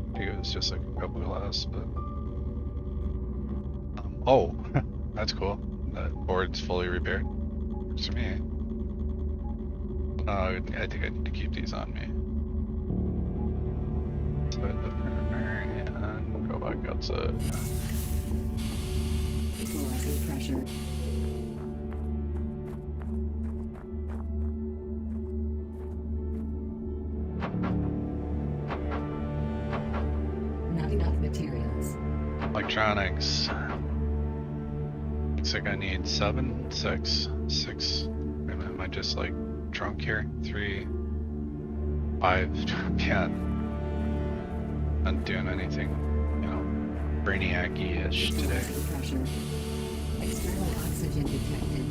I think it was just like a couple glass, but oh, that's cool. That board's fully repaired. Works for me. I think I need to keep these on me. So that's a Equalizing pressure. Not enough materials. electronics. Looks like I need 7, 6, 6. Wait a minute, am I just like drunk here? 3, 5. Yeah, not doing anything, you know, brainiac-y-ish today. Equalizing pressure. External oxygen detected.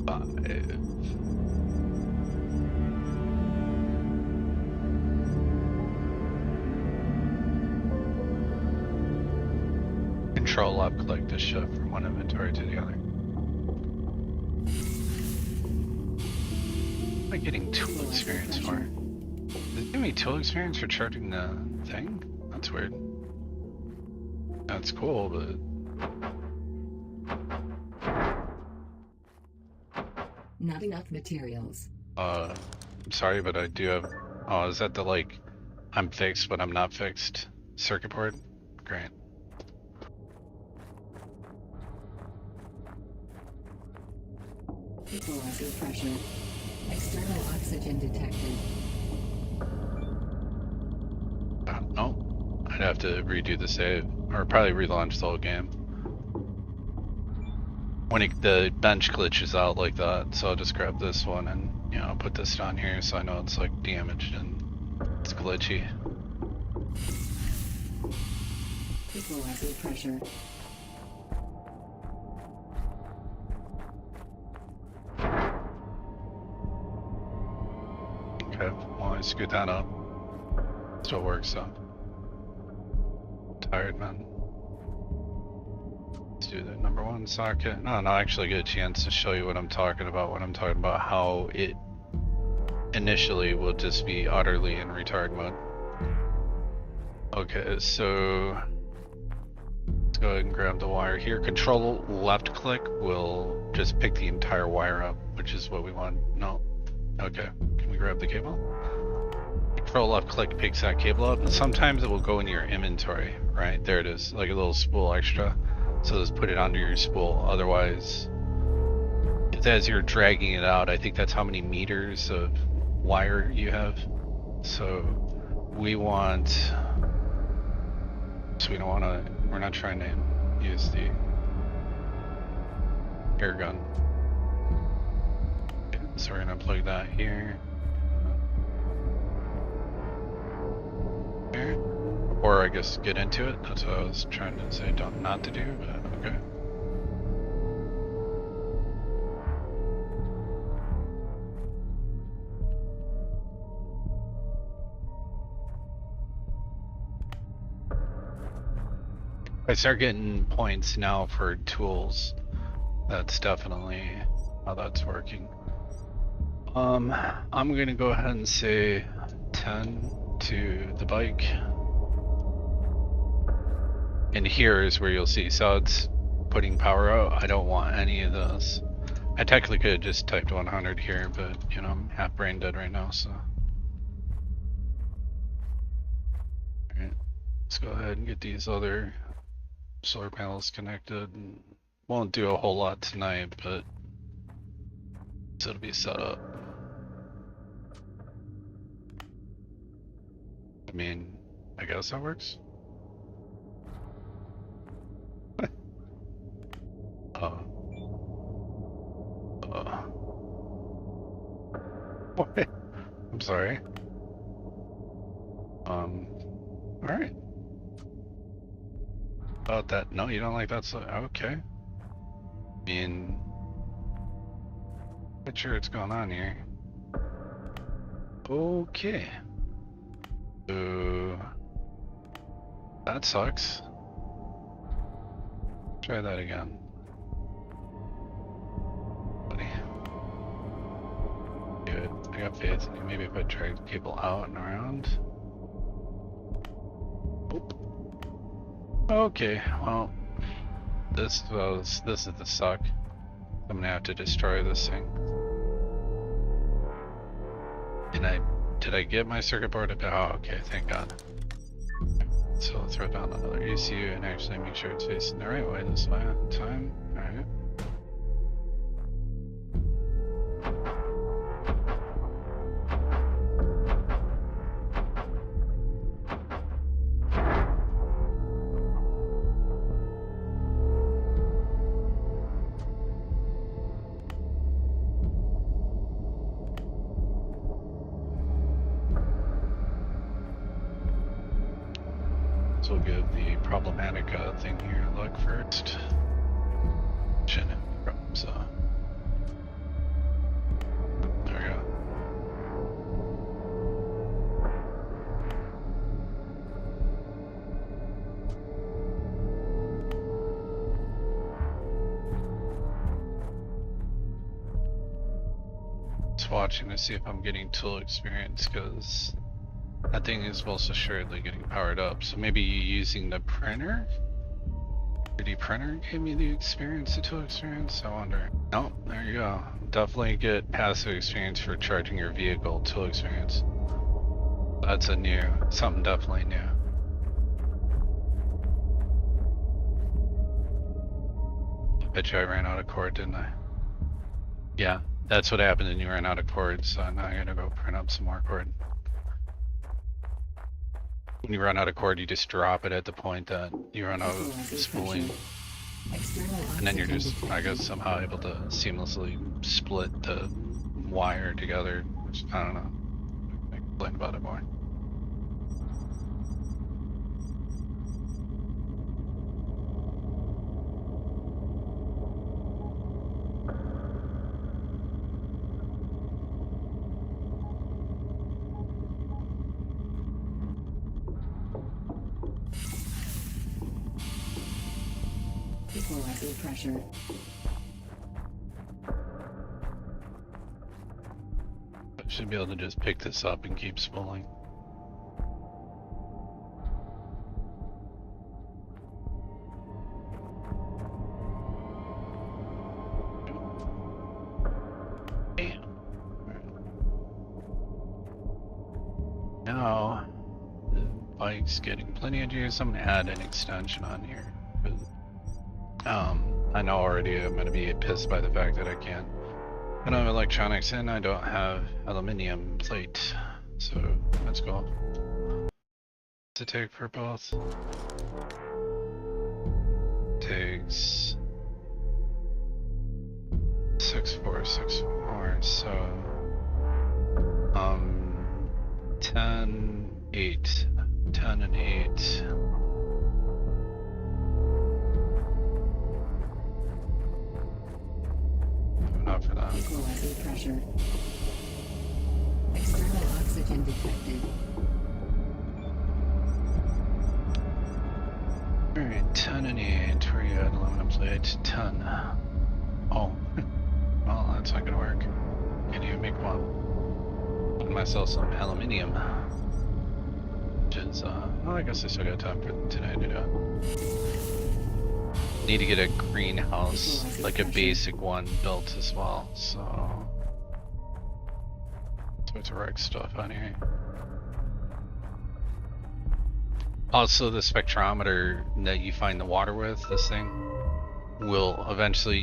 Alright. 5. Control left click to shift from one inventory to the other. Am I getting tool experience for? Does it give me tool experience for charging the thing? That's weird. That's cool, but Not enough materials. I'm sorry, but I do have. Oh, is that the like I'm fixed but I'm not fixed circuit board? Great. Equalizing pressure. External oxygen detected. No, I'd have to redo the save or probably relaunch the whole game. When the bench glitches out like that, so I'll just grab this one and, you know, put this down here so I know it's like damaged and it's glitchy. Equalizing pressure. Okay, well I scoot that up. Still works though. Tired, man. Let's do the number 1 socket. No, actually get a chance to show you what I'm talking about when I'm talking about how it initially will just be utterly in retard mode. Okay, so let's go ahead and grab the wire here. Control left click will just pick the entire wire up, which is what we want. No. Okay, can we grab the cable? Control left click picks that cable up, and sometimes it will go in your inventory, right? There it is, like a little spool extra. So just put it onto your spool. Otherwise, as you're dragging it out, I think that's how many meters of wire you have. So we want, so we don't want to, we're not trying to use the air gun. Okay, so we're gonna plug that here. Here. Or I guess get into it. That's what I was trying to say not to do, but okay. I start getting points now for tools. That's definitely how that's working. I'm gonna go ahead and say 10 to the bike. And here is where you'll see, so it's putting power out. I don't want any of those. I technically could have just typed 100 here, but you know, I'm half brain dead right now, so. Alright, let's go ahead and get these other solar panels connected. And won't do a whole lot tonight, but it'll be set up. I mean, I guess that works. What? I'm sorry. Alright. About that. No, you don't like that, so okay. I mean, not sure what's going on here. Okay. So that sucks. Try that again. Buddy. Good. I got faith in you. Maybe if I drag people out and around. Oop. Okay, well, this is the suck. I'm gonna have to destroy this thing. And I did I get my circuit board? Oh, okay, thank God. So I'll throw down another ECU and actually make sure it's facing the right way this time. Alright. So we'll give the problematic thing here a look first. Shouldn't have any problems, there we go. Just watching to see if I'm getting tool experience, because that thing is most assuredly getting powered up. So maybe using the printer? 3D printer gave me the experience, the tool experience? I wonder. Nope, there you go. Definitely get passive experience for charging your vehicle, tool experience. That's a new, something definitely new. I bet you I ran out of cord, didn't I? Yeah, that's what happened when you ran out of cord, so now I gotta go print up some more cord. When you run out of cord, you just drop it at the point that you run out of spooling. And then you're just, I guess, somehow able to seamlessly split the wire together, which, I don't know. I can explain about it more. Equalizer pressure. I should be able to just pick this up and keep spooling. Now, the bike's getting plenty of juice. I'm gonna add an extension on here. I know already I'm gonna be pissed by the fact that I don't have electronics and I don't have aluminum plate. So let's go. What's it take for both? Takes 6464, so 10, 8, 10 and 8. Enough for that. Equalizer pressure. External oxygen detected. Alright, 10 and 8. Where you at? Aluminum plate. 10. Oh. Well, that's not gonna work. Can't even make one. Put myself some aluminium. Which is, well, I guess I still got time for today to do it. Need to get a greenhouse, like a basic one, built as well, so it's a wreck stuff on here. Also, the spectrometer that you find the water with, this thing, will eventually,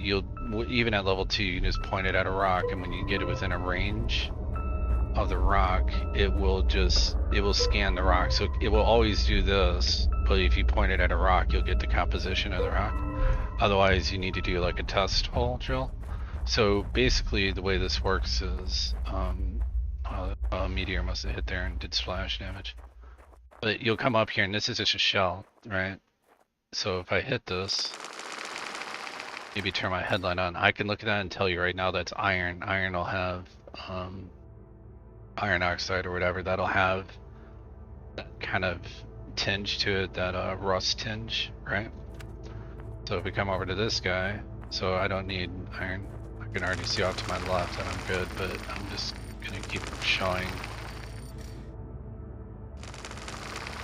even at level 2, you can just point it at a rock, and when you get it within a range of the rock, it will scan the rock. So it will always do this, but if you point it at a rock, you'll get the composition of the rock. Otherwise, you need to do like a test hole drill. So basically, the way this works is, a meteor must have hit there and did splash damage. But you'll come up here, and this is just a shell, right? So if I hit this, maybe turn my headlight on, I can look at that and tell you right now that's iron. Iron will have iron oxide or whatever. That'll have that kind of tinge to it, that rust tinge, right? So if we come over to this guy, so I don't need iron. I can already see off to my left that I'm good, but I'm just gonna keep showing.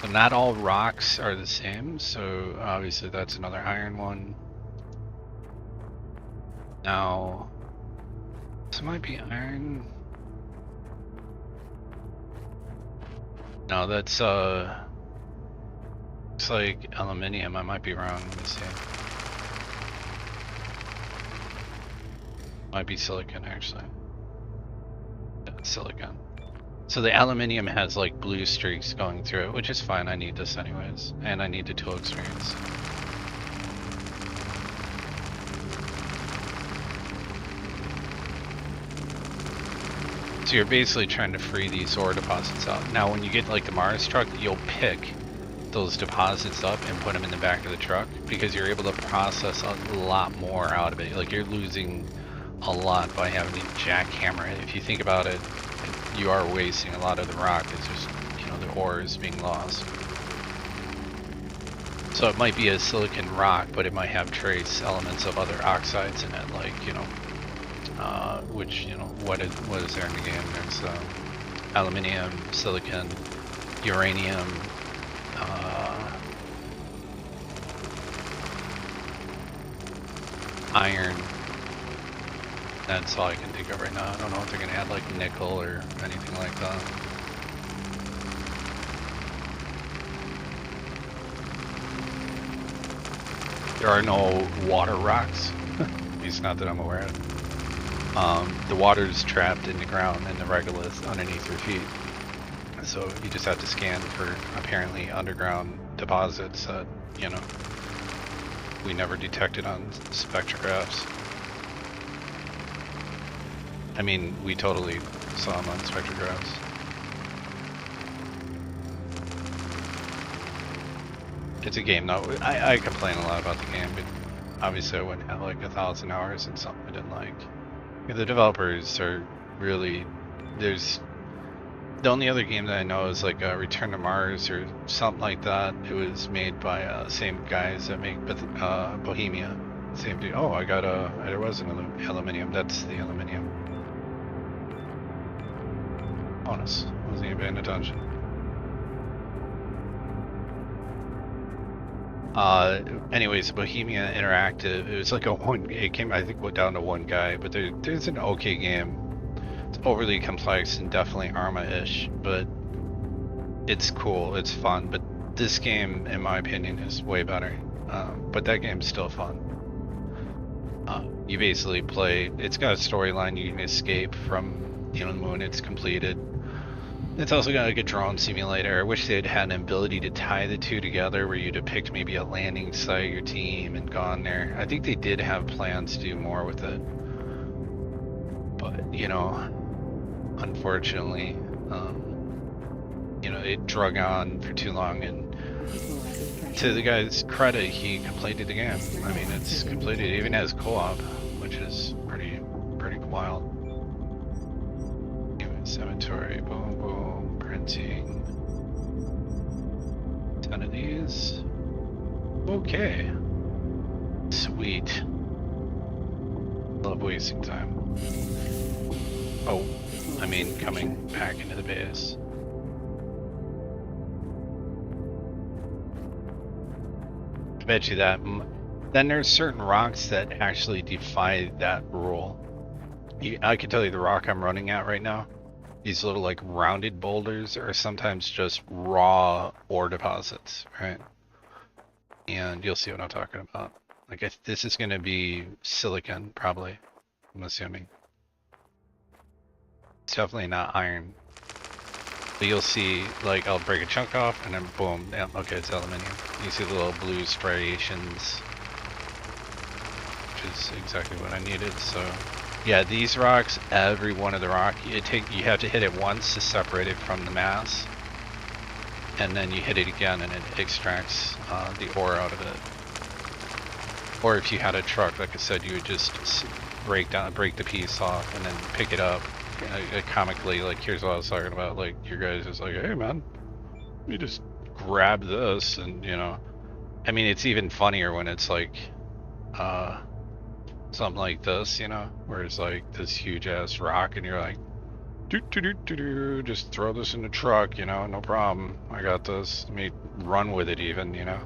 So not all rocks are the same, so obviously that's another iron one. Now, this might be iron. No, that's looks like aluminium. I might be wrong. Let me see. Might be silicon actually. Yeah, it's silicon. So the aluminium has like blue streaks going through it, which is fine. I need this anyways, and I need the tool experience. So you're basically trying to free these ore deposits out. Now when you get like the Mars truck, you'll pick those deposits up and put them in the back of the truck because you're able to process a lot more out of it. Like you're losing a lot by having to jackhammer it. If you think about it, you are wasting a lot of the rock. It's just, you know, the ore is being lost. So it might be a silicon rock, but it might have trace elements of other oxides in it, like, you know, which, you know, what is there in the game? There's aluminium, silicon, uranium, iron. That's all I can think of right now. I don't know if they're going to add like nickel or anything like that. There are no water rocks, at least not that I'm aware of. The water is trapped in the ground in the regolith underneath your feet. So you just have to scan for apparently underground deposits that, you know, we never detected on spectrographs. I mean, we totally saw them on spectrographs. It's a game, though. I complain a lot about the game, but obviously I wouldn't have like 1,000 hours in something I didn't like. The developers are really, there's, the only other game that I know is like Return to Mars or something like that. It was made by same guys that make Bohemia. Same dude. Oh, I got there was an aluminium. That's the aluminium. Bonus. Wasn't even paying attention. Anyways, Bohemia Interactive, it was like it came, I think, down to one guy, but there's an okay game. It's overly complex and definitely Arma-ish, but it's cool, it's fun. But this game, in my opinion, is way better. But that game's still fun. You basically play, it's got a storyline, you can escape from, you know, the moon, it's completed. It's also got like a drone simulator. I wish they'd had an ability to tie the two together where you depict maybe a landing site, your team, and gone there. I think they did have plans to do more with it. But, you know, unfortunately, you know, it drug on for too long, and to the guy's credit, he completed the game. I mean, it's completed, even as co-op, which is pretty wild. Inventory, boom, boom, printing. 10 of these. Okay. Sweet. Love wasting time. Oh, I mean coming back into the base. I bet you that. Then there's certain rocks that actually defy that rule. I can tell you the rock I'm running at right now. These little like rounded boulders are sometimes just raw ore deposits, right? And you'll see what I'm talking about. Like this is going to be silicon, probably, I'm assuming. It's definitely not iron. But you'll see, like, I'll break a chunk off and then boom, yeah, okay, it's aluminium. You see the little blue striations, which is exactly what I needed, so. Yeah, these rocks, every one of the rock, you have to hit it once to separate it from the mass, and then you hit it again and it extracts the ore out of it. Or if you had a truck, like I said, you would just break the piece off and then pick it up. Comically, like, here's what I was talking about, like, your guys is like, hey man, you just grab this, and, you know, I mean, it's even funnier when it's like, something like this, you know, where it's like this huge ass rock and you're like, just throw this in the truck, you know, no problem. I got this. Let me run with it even, you know.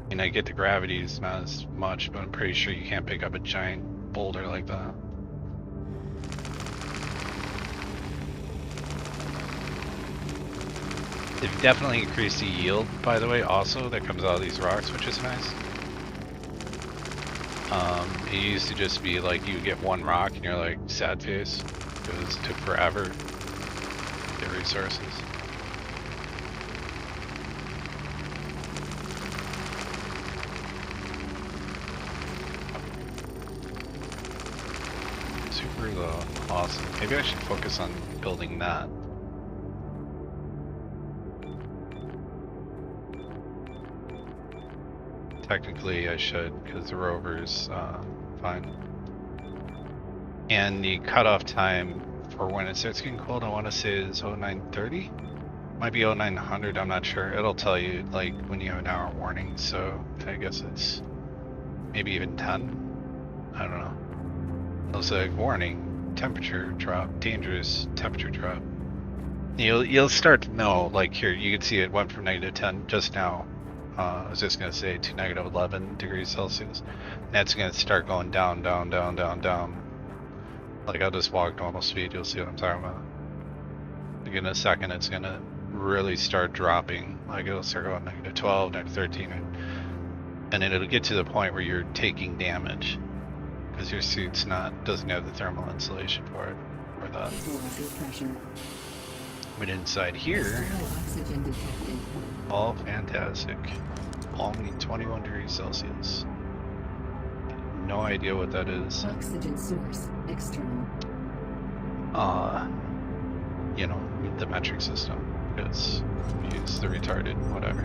I mean, I get the gravity is not as much, but I'm pretty sure you can't pick up a giant boulder like that. They've definitely increased the yield, by the way, also, that comes out of these rocks, which is nice. It used to just be like you get one rock and you're like, sad face, because it took forever to get resources. Super low, awesome. Maybe I should focus on building that. Technically I should, because the rover's fine. And the cutoff time for when it starts getting cold, I want to say is 0930? Might be 0900, I'm not sure. It'll tell you like when you have an hour warning, so I guess it's maybe even 10. I don't know. It'll say warning, temperature drop, dangerous temperature drop. You'll start to know, like here, you can see it went from -10 just now. I was just gonna say to -11 degrees Celsius. That's gonna start going down, down, down, down, down. Like I'll just walk normal speed, you'll see what I'm talking about. Like in a second it's gonna really start dropping. Like it'll start going -12, -13, and then it'll get to the point where you're taking damage. Because your suit's doesn't have the thermal insulation for it, or that. But inside here, Oxygen detected. all fantastic. Only 21 degrees Celsius. No idea what that is. Oxygen source external. You know, the metric system. Because use the retarded, whatever.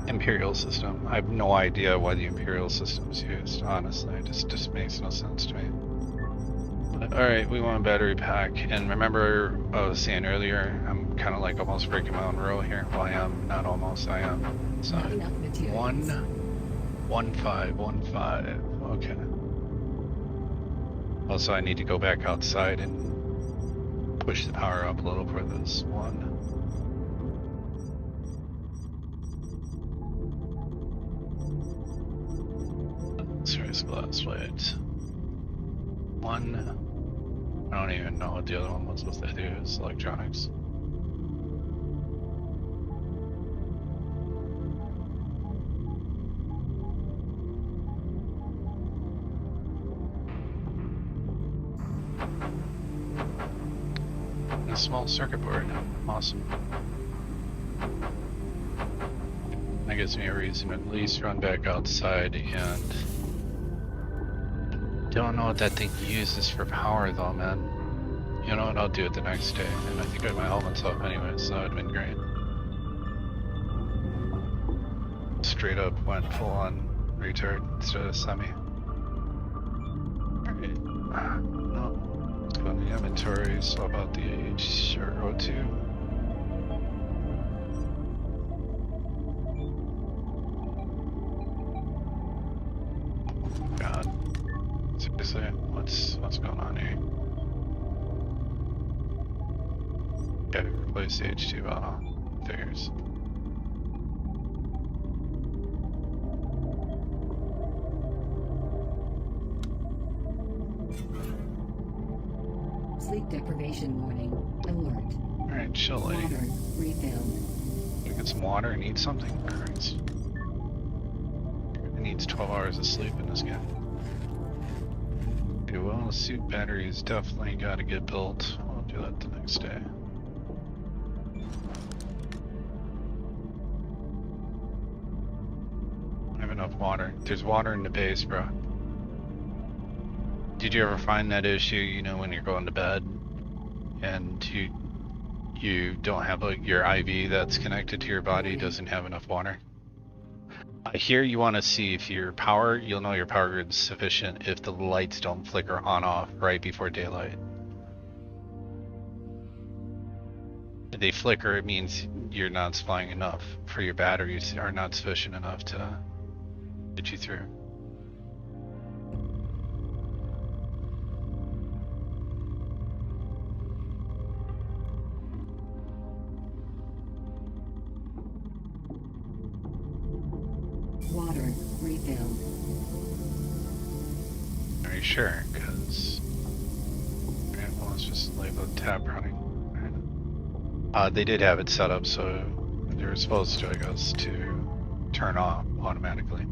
Imperial system. I have no idea why the Imperial system is used, honestly. It just makes no sense to me. Alright, we want a battery pack. And remember, I was saying earlier, I'm kind of like almost breaking my own rule here. Well, I am, not almost, I am. So, Not enough materials. 1-5-1-5. Okay. Also, I need to go back outside and push the power up a little for this one. Serious glass plate. One. I don't even know what the other one was supposed to do. It's electronics. A small circuit board. Awesome. That gives me a reason to at least run back outside and don't know what that thing uses for power though, man. You know what, I'll do it the next day. And I think I had my helmets off anyway, so that would have been great. Straight up went full on retard instead of semi. Alright. No. Let's go in the inventory, so about the H or O2. God. Seriously, what's going on here? Okay, replace the H2 bottle. Figures. Sleep deprivation warning. Alert. Alright, chill lady. Water refilled. Can I get some water and eat something? Christ. It needs 12 hours of sleep in this game. Okay, well, the suit battery's definitely got to get built. I'll do that the next day. I have enough water. There's water in the base, bro. Did you ever find that issue, you know, when you're going to bed and you don't have your IV that's connected to your body doesn't have enough water? Here you want to see if your power, you'll know your power grid is sufficient if the lights don't flicker on off right before daylight. If they flicker, it means you're not supplying enough for your batteries are not sufficient enough to get you through. Water refilled. Are you sure? Because well, let's just label have the tap running. They did have it set up so they were supposed to, I guess, to turn off automatically.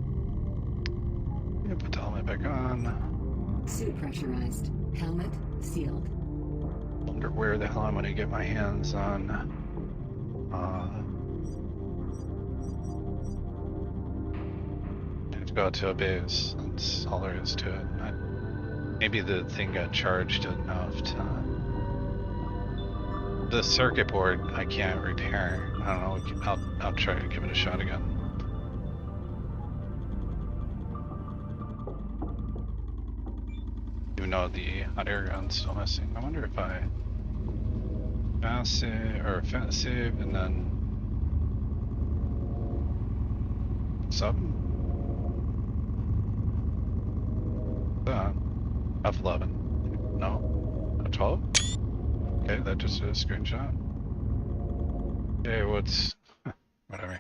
Put the helmet back on. Suit pressurized. Helmet sealed. Wonder where the hell I'm gonna get my hands on. I have to go out to a base. That's all there is to it. Maybe the thing got charged enough to. The circuit board I can't repair. I don't know. I'll try to give it a shot again. Even though the hot air gun's still missing. I wonder if I fast save or fast save and then sub. That F11. No, F12. Okay, that just did a screenshot. Okay, what's whatever.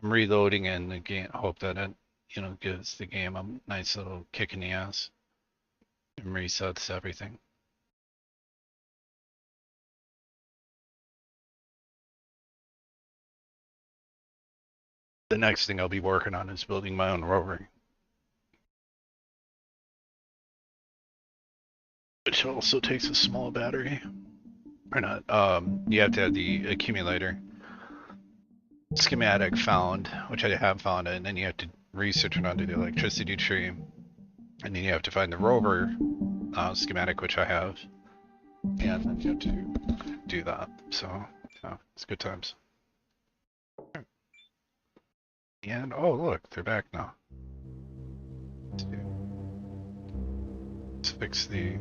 I'm reloading and the game. Hope that it, gives the game a nice little kick in the ass and resets everything. The next thing I'll be working on is building my own rover, which also takes a small battery. Or not. You have to have the accumulator schematic found, which I have found, and then you have to research it onto the electricity tree, and then you have to find the rover schematic, which I have, and then you have to do that. So, it's good times. And oh look, they're back now. Let's fix the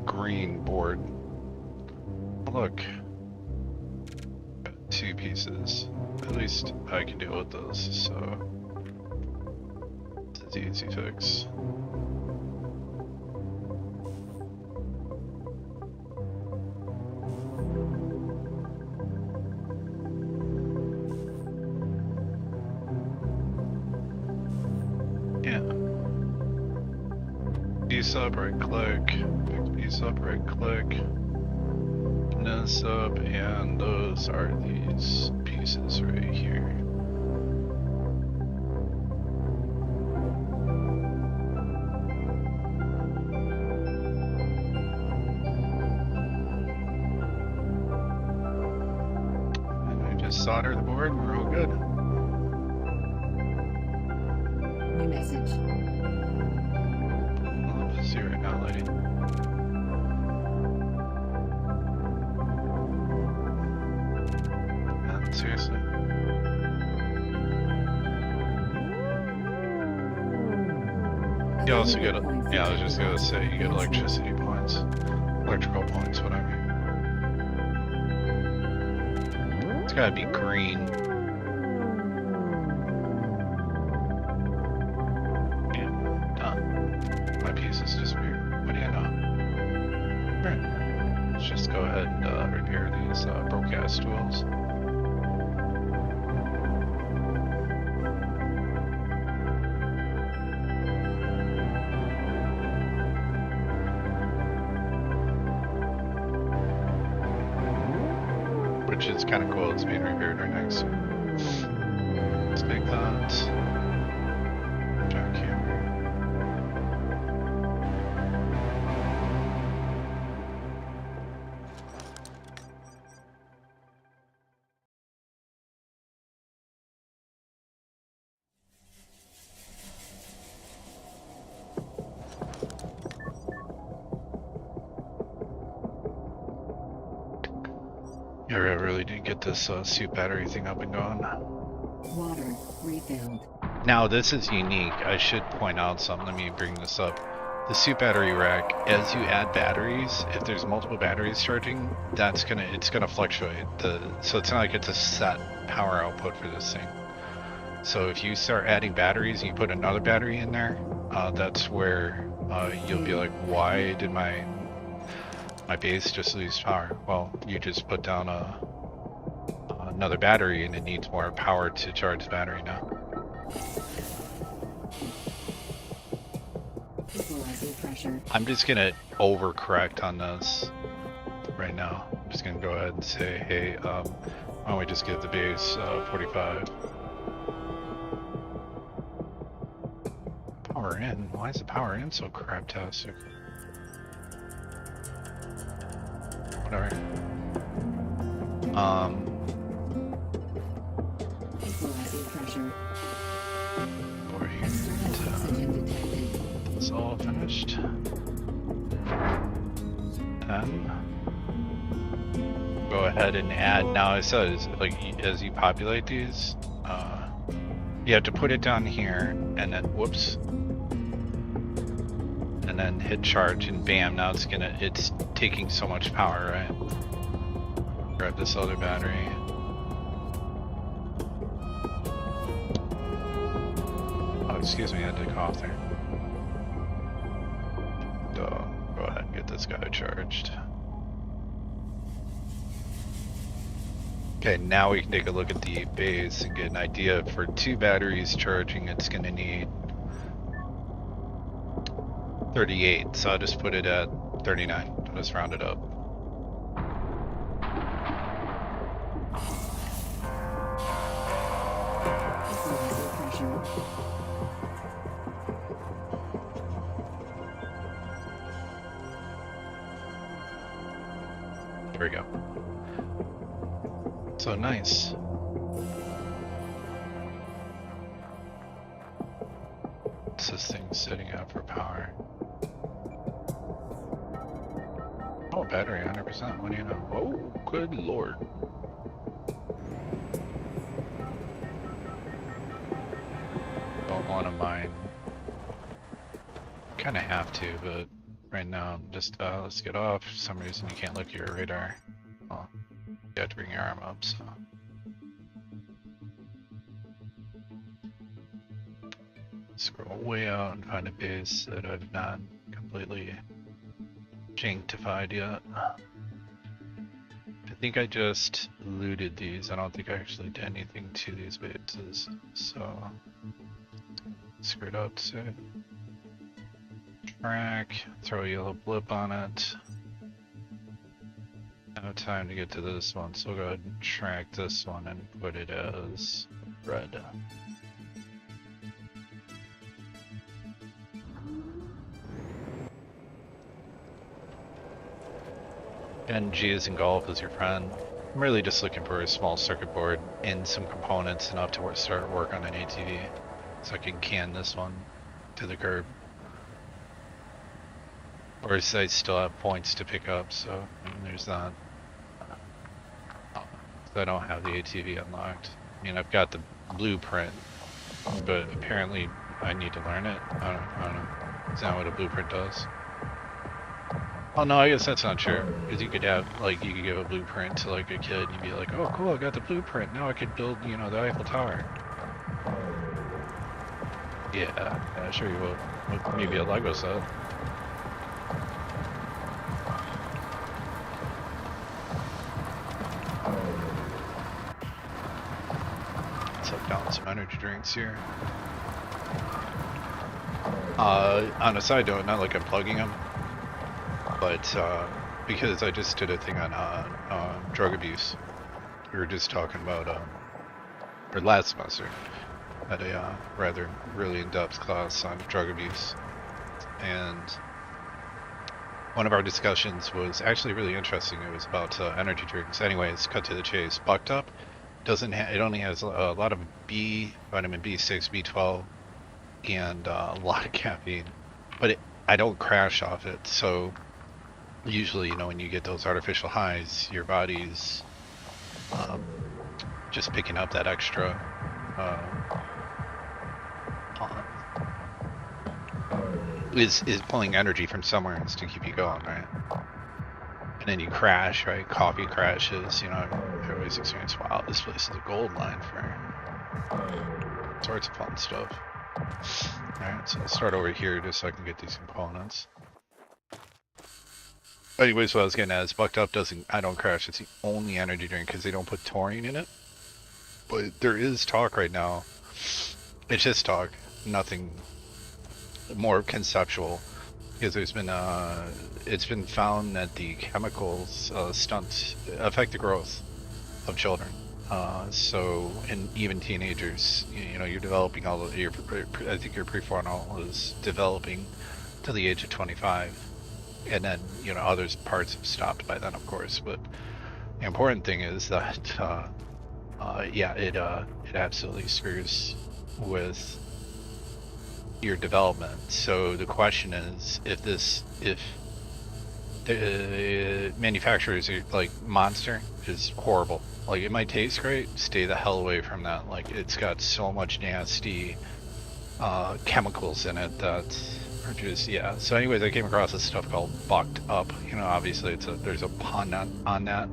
green board. Look, got 2 pieces. At least I can deal with those, so it's an easy fix. Yeah. Piece up, right click. Pick the piece up, right click. This up, and those are these pieces right here. And I just solder the board and we're all good. New message. I'll see right now, lady. Seriously. You also get, yeah, I was just gonna say, you get electricity points, electrical points, whatever. It's gotta be green. Yeah, done. My piece is disappeared. What do you know? Right. Let's just go ahead and repair these broadcast tools. Which is kind of cool, it's being repaired right next to it. Let's make that jackhammer. Yeah, I really did get this suit battery thing up and going. Water refilled. Now this is unique. I should point out something. Let me bring this up. The suit battery rack, as you add batteries, if there's multiple batteries charging, it's gonna fluctuate. So it's not like it's a set power output for this thing. So if you start adding batteries and you put another battery in there, that's where you'll be like, why did my base just lose power? Well, you just put down another battery and it needs more power to charge the battery now. Equalizing pressure. I'm just gonna overcorrect on this right now. I'm just gonna go ahead and say, hey, why don't we just give the base 45? Power in? Why is the power in so craptastic? Whatever. Equalizing pressure. Over here. External oxygen detected. It's all finished. Then go ahead and add. Now it says, like, as you populate these, you have to put it down here and then whoops, and then hit charge and bam. Now it's taking so much power, right? Grab this other battery. Oh, excuse me, I had to cough there. So go ahead and get this guy charged. Okay, now we can take a look at the base and get an idea. For 2 batteries charging, it's going to need 38, so I'll just put it at 39. I'll just round it up. Equalizing pressure. There we go. So nice. What's this thing setting up for power? Oh, battery 100%. What do you know? Oh, good lord. Don't want to mine. Kind of have to, but right now I'm just, let's get off. For some reason you can't look at your radar. Well, you have to bring your arm up, so. Scroll way out and find a base that I've not completely janktified yet. I think I just looted these. I don't think I actually did anything to these bases, so screw it up. So track, throw a yellow blip on it. Now time to get to this one, so we'll go ahead and track this one and put it as red. And G is in golf as your friend. I'm really just looking for a small circuit board and some components enough to start work on an ATV, so I can can this one to the curb. Or I still have points to pick up, so there's that. So I don't have the ATV unlocked. I mean, I've got the blueprint, but apparently I need to learn it. I don't know. Is that what a blueprint does? Oh no, I guess that's not true. Because you could have, like, you could give a blueprint to like a kid and you'd be like, oh cool, I got the blueprint. Now I could build, you know, the Eiffel Tower. Yeah, sure you will. Maybe a Lego set. Let's down some energy drinks here. On a side note, not like I'm plugging them, but because I just did a thing on drug abuse. We were just talking about, or last semester, had a rather really in-depth class on drug abuse, and one of our discussions was actually really interesting. It was about energy drinks. Anyways, cut to the chase. Bucked Up doesn't it only has a lot of vitamin B6, B12, and a lot of caffeine, but I don't crash off it. So usually, you know, when you get those artificial highs, your body's just picking up that extra is pulling energy from somewhere else to keep you going, right? And then you crash, right? Coffee crashes, you know. I always experience, wow, this place is a gold mine for sorts of fun stuff. Alright, so I'll start over here just so I can get these components. Anyways, what I was getting at is Bucked Up I don't crash. It's the only energy drink because they don't put taurine in it. But there is talk right now. It's just talk, nothing more conceptual, because there's been it's been found that the chemicals stunt affect the growth of children. So, and even teenagers, you know, you're developing all of your, I think your prefrontal is developing to the age of 25, and then, you know, others parts have stopped by then, of course. But the important thing is that, yeah, it absolutely screws with your development. So the question is, if the manufacturers are like Monster is horrible. Like, it might taste great, stay the hell away from that. Like, it's got so much nasty chemicals in it that are just, yeah. So anyways, I came across this stuff called Bucked Up. You know, obviously there's a pun on that,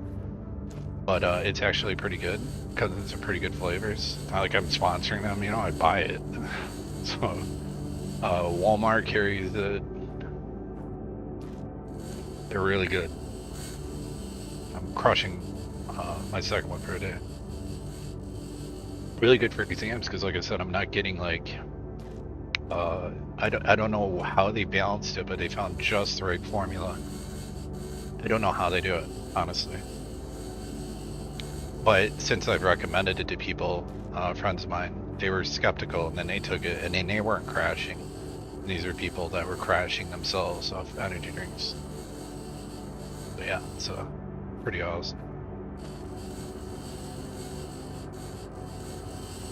but it's actually pretty good because it's a pretty good flavors. Not like I'm sponsoring them, you know, I buy it. So Walmart carries it. They're really good. I'm crushing my second one for a day. Really good for exams because, like I said, I'm not getting like I don't know how they balanced it, but they found just the right formula. I don't know how they do it, honestly. But since I've recommended it to people, friends of mine, they were skeptical, and then they took it, and then they weren't crashing. These are people that were crashing themselves off energy drinks. But yeah, it's pretty awesome.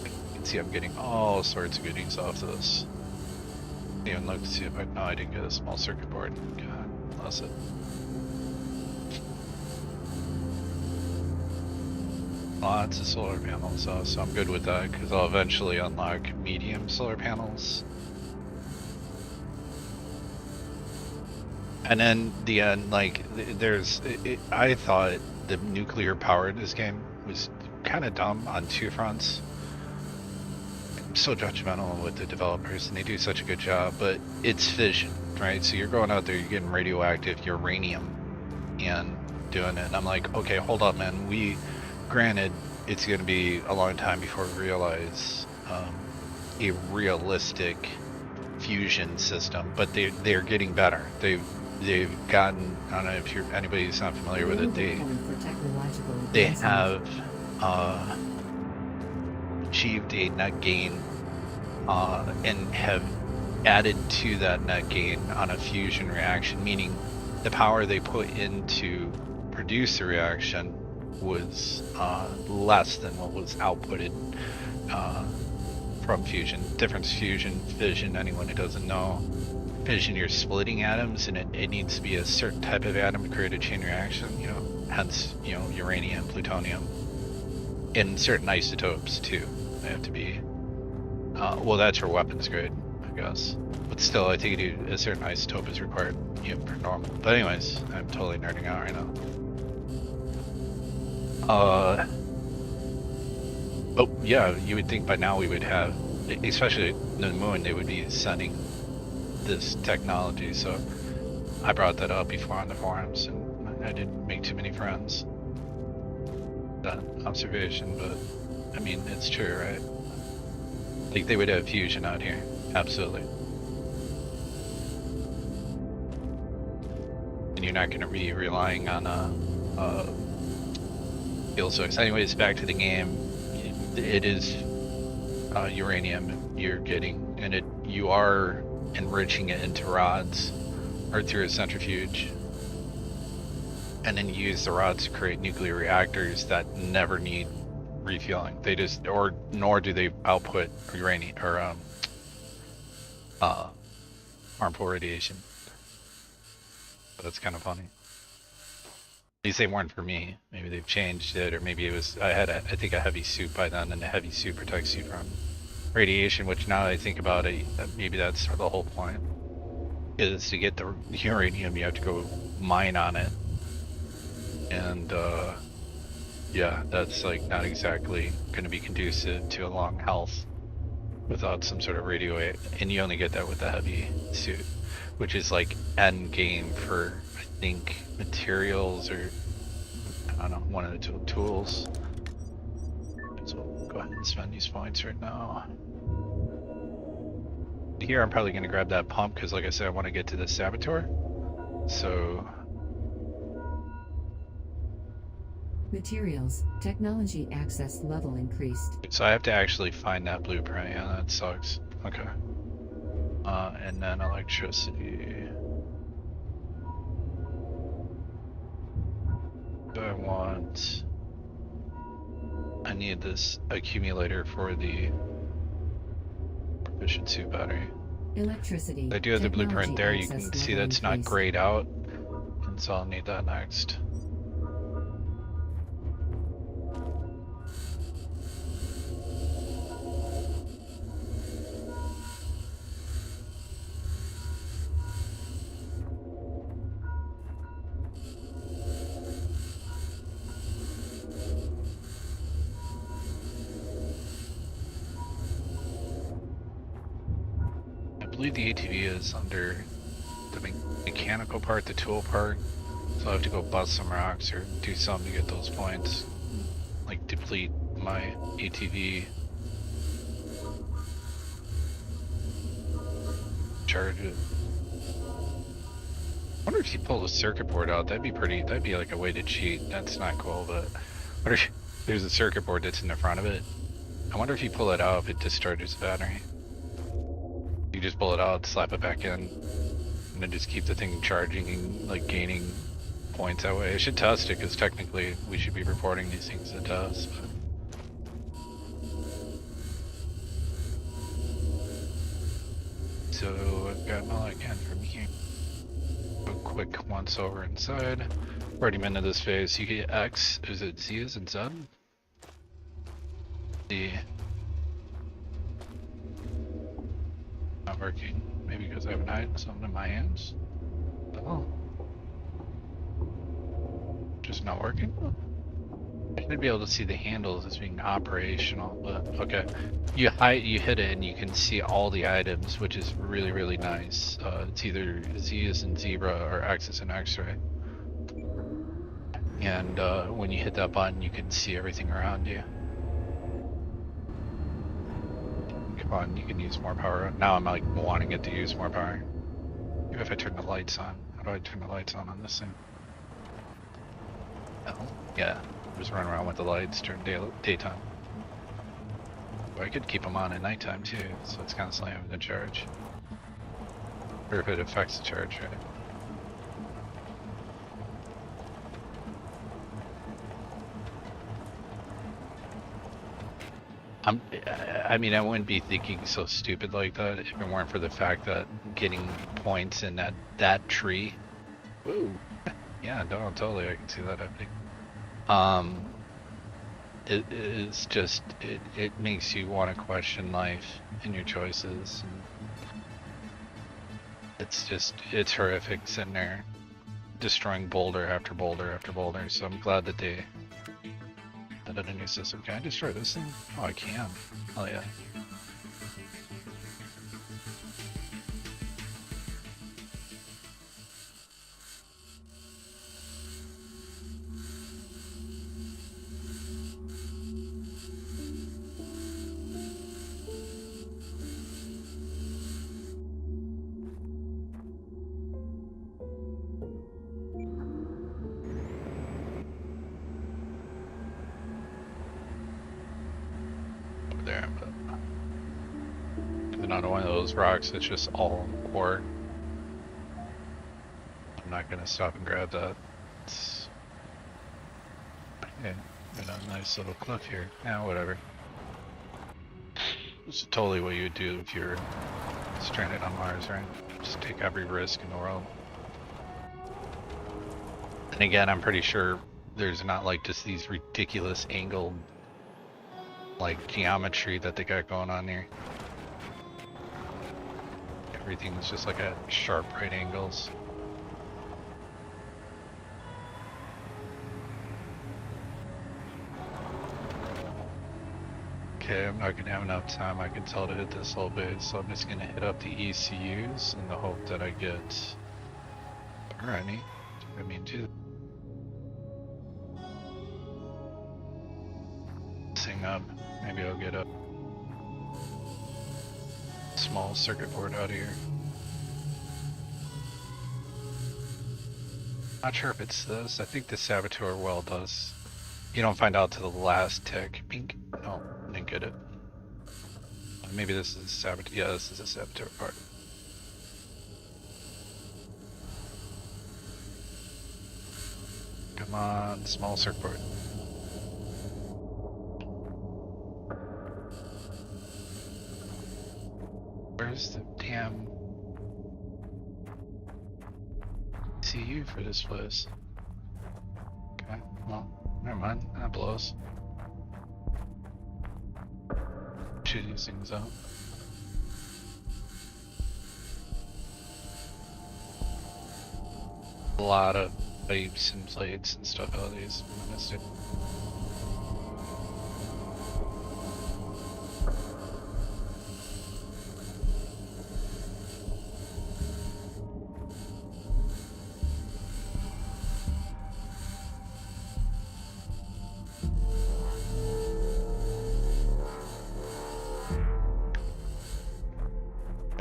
You can see I'm getting all sorts of goodies off this. Even look to see if I no, I didn't get a small circuit board. God, lost it. Lots of solar panels, so I'm good with that because I'll eventually unlock medium solar panels. And then the end, like, there's, I thought the nuclear power in this game was kind of dumb on two fronts. I'm so judgmental with the developers, and they do such a good job, but it's fission, right? So you're going out there, you're getting radioactive uranium and doing it, and I'm like, okay, hold up, man. Granted, it's going to be a long time before we realize a realistic fusion system, but they're getting better. They've gotten, I don't know if anybody's not familiar with it, they have achieved a net gain and have added to that net gain on a fusion reaction, meaning the power they put into produce the reaction was less than what was outputted from fusion. Difference fusion, fission, anyone who doesn't know. Fission, you're splitting atoms, and it needs to be a certain type of atom to create a chain reaction, you know, hence, you know, uranium, plutonium, and certain isotopes too. They have to be, well, that's for weapons grade, I guess. But still, I think a certain isotope is required, you know, for normal. But anyways, I'm totally nerding out right now. But yeah, you would think by now we would have, especially the moon, they would be sending this technology. So I brought that up before on the forums, and I didn't make too many friends. That observation, but I mean, it's true, right? I think they would have fusion out here, absolutely. And you're not going to be relying on fuel source. Anyways, back to the game. It is uranium you're getting, and you are enriching it into rods or through a centrifuge, and then you use the rods to create nuclear reactors that never need refueling. They just, nor do they output uranium or harmful radiation. So that's kind of funny. At least they weren't for me. Maybe they've changed it, or maybe it was, I think a heavy suit by then, and the heavy suit protects you from radiation, which now that I think about it, maybe that's the whole point. Is to get the uranium, you have to go mine on it. And yeah, that's like not exactly going to be conducive to a long health without some sort of radio, and you only get that with the heavy suit, which is like end game for, I think, materials, or I don't know, one of the tools. So we'll go ahead and spend these points right now. Here I'm probably gonna grab that pump because, like I said, I want to get to the saboteur. So Materials. Technology access level increased. I have to actually find that blueprint. Yeah, that sucks. Okay. And then electricity. So I need this accumulator for the efficiency battery. Electricity. I do have the blueprint there. You Access can see level that's not increased. grayed out, and so I'll need that next. I believe the ATV is under the mechanical part, the tool part, so I have to go bust some rocks or do something to get those points. Like deplete my ATV. Charge it. I wonder if you pull the circuit board out, that'd be like a way to cheat. That's not cool, but I wonder if there's a circuit board that's in the front of it. I wonder if you pull it out if it discharges the battery. You just pull it out, slap it back in, and then just keep the thing charging and like gaining points that way. I should test it because technically we should be reporting these things to test. But... So I've gotten all I can from here. A quick once over inside. Already been to this phase. You get X. Is it Z? Is it Z? Z. Not working. Maybe because I haven't had something in my hands. Oh. Just not working? I should be able to see the handles as being operational, but okay. You hit it and you can see all the items, which is really, really nice. It's either Z is in zebra or X is in X-ray. And when you hit that button, you can see everything around you. Come on, you can use more power. Now I'm like wanting it to use more power. Even if I turn the lights on. How do I turn the lights on this thing? Oh, yeah. Just run around with the lights during daytime. Or I could keep them on at nighttime too, so it's constantly having to charge. Or if it affects the charge, right? I mean, I wouldn't be thinking so stupid like that if it weren't for the fact that getting points in that tree. Woo! Yeah, no, totally, I can see that happening. It is just it makes you want to question life and your choices. And it's horrific sitting there destroying boulder after boulder after boulder. So I'm glad that they added a new system. Can I destroy this thing? Oh, I can. Oh yeah. There, but not one of those rocks, it's just all ore. I'm not gonna stop and grab that. It's... Yeah, got a nice little cliff here. Yeah, whatever. This is totally what you would do if you're stranded on Mars, right? Just take every risk in the world. And again, I'm pretty sure there's not like just these ridiculous angled like geometry that they got going on here. Everything's just like at sharp right angles. Okay, I'm not gonna have enough time, I can tell, to hit this whole base, so I'm just gonna hit up the ECUs in the hope that I get any. I mean, do this thing up. Maybe I'll get up. small circuit board out of here. Not sure if it's this. I think the saboteur well does. You don't find out to the last tick. Pink. No, didn't get it. Maybe this is a saboteur. Yeah, this is a saboteur part. Come on, small circuit board. Where's the damn CU for this place? Okay, well, never mind. That blows. Shoot these things out. A lot of pipes and plates and stuff out of these. I missed it.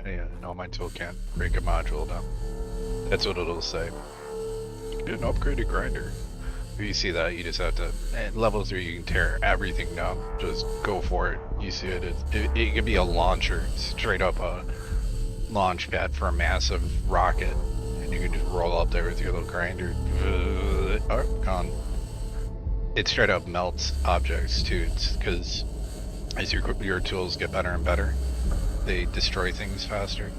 Yeah, no, my tool can't break a module down. That's what it'll say. An upgraded grinder. If you see that, you just have to. At level 3, you can tear everything down. Just go for it. You see it. It could be a launcher, straight up a launch pad for a massive rocket, and you can just roll up there with your little grinder. Oh, gone. It straight up melts objects too, because as your tools get better and better, they destroy things faster.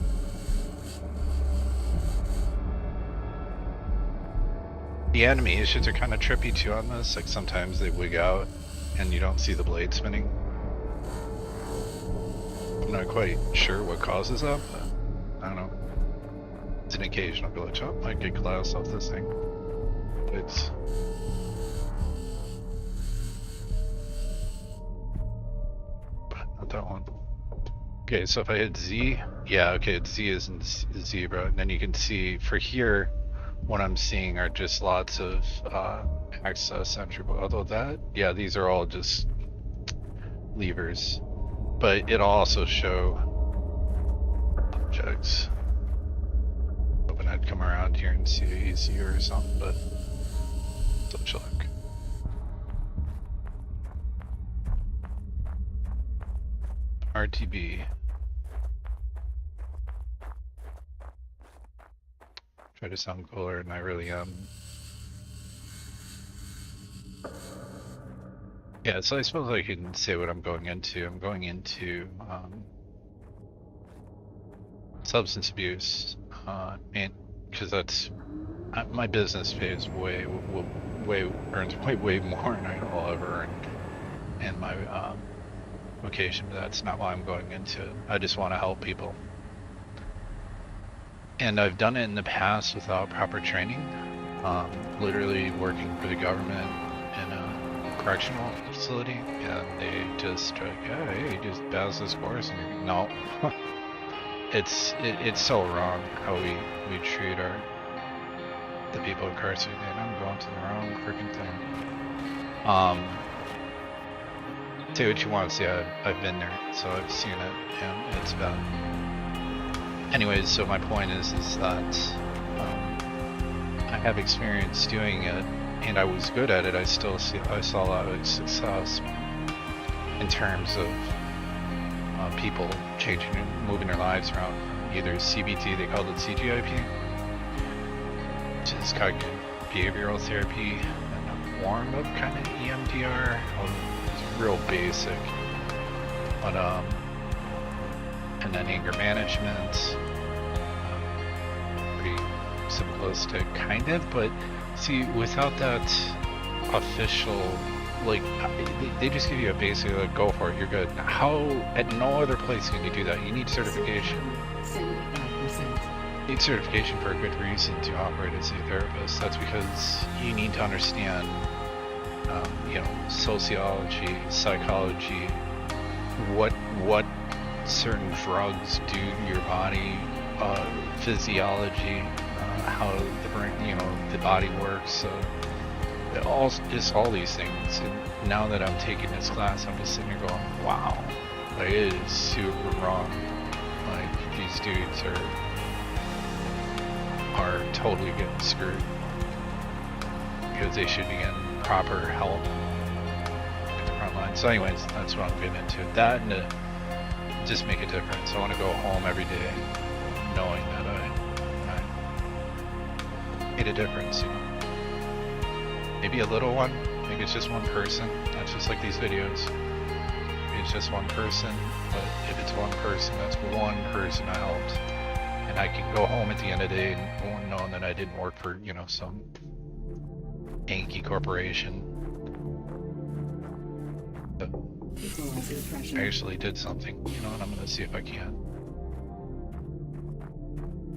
The animations are kind of trippy too on this, like sometimes they wig out and you don't see the blade spinning. I'm not quite sure what causes that, but I don't know. It's an occasional glitch. Oh, I get glass off this thing. It's... but not that one. Okay, so if I hit Z, yeah, okay, Z is in zebra, and then you can see for here, what I'm seeing are just lots of access entry, although that, yeah, these are all just levers, but it'll also show objects. Hoping I'd come around here and see easier or something, but such luck. RTB. Try to sound cooler than I really am. Yeah, so I suppose I can say what I'm going into. I'm going into substance abuse, and because that's my business pays earns way more than I'll ever earn in my vocation, but that's not why I'm going into it. I just want to help people. And I've done it in the past without proper training, literally working for the government in a correctional facility, and they just like, yeah, hey, you just pass this course, and you're, no. it's so wrong how we treat the people incarcerated. I'm going to the wrong freaking thing. Say what you want to say, I've been there, so I've seen it, and it's bad. Anyways, so my point is that I have experience doing it, and I was good at it. I saw a lot of success in terms of people changing and moving their lives around. Either CBT, they called it CGIP, which is cognitive behavioral therapy, and a warm-up kind of EMDR. It's real basic, but and then anger management, pretty simplistic kind of, but see, without that official, like, they just give you a basic, like, go for it, you're good. How, at no other place can you do that? You need certification. 75%. You need certification for a good reason to operate as a therapist. That's because you need to understand, you know, sociology, psychology, what certain drugs do to your body, physiology, how the brain, you know, the body works, just all these things. And now that I'm taking this class, I'm just sitting here going, wow, like, it is super wrong. like these dudes are totally getting screwed because they should be getting proper help at the front line. So anyways, that's what I'm getting into. That and to just make a difference. I want to go home every day knowing that I made a difference, you know. Maybe a little one, maybe it's just one person, that's just like these videos. Maybe it's just one person, but if it's one person, that's one person I helped. And I can go home at the end of the day knowing that I didn't work for, you know, some Yankee corporation. But I actually did something, you know, and I'm gonna see if I can.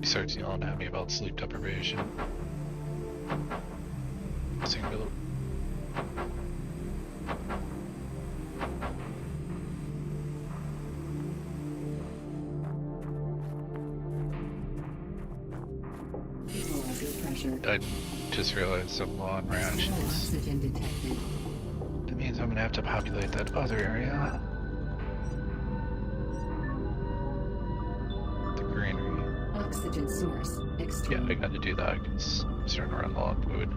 He starts yelling at me about sleep deprivation. I just realized I'm low on rations. Oxygen detected. That means I'm gonna have to populate that other area. The greenery. Oxygen source external. Yeah, I gotta do that because I'm starting to run low on food.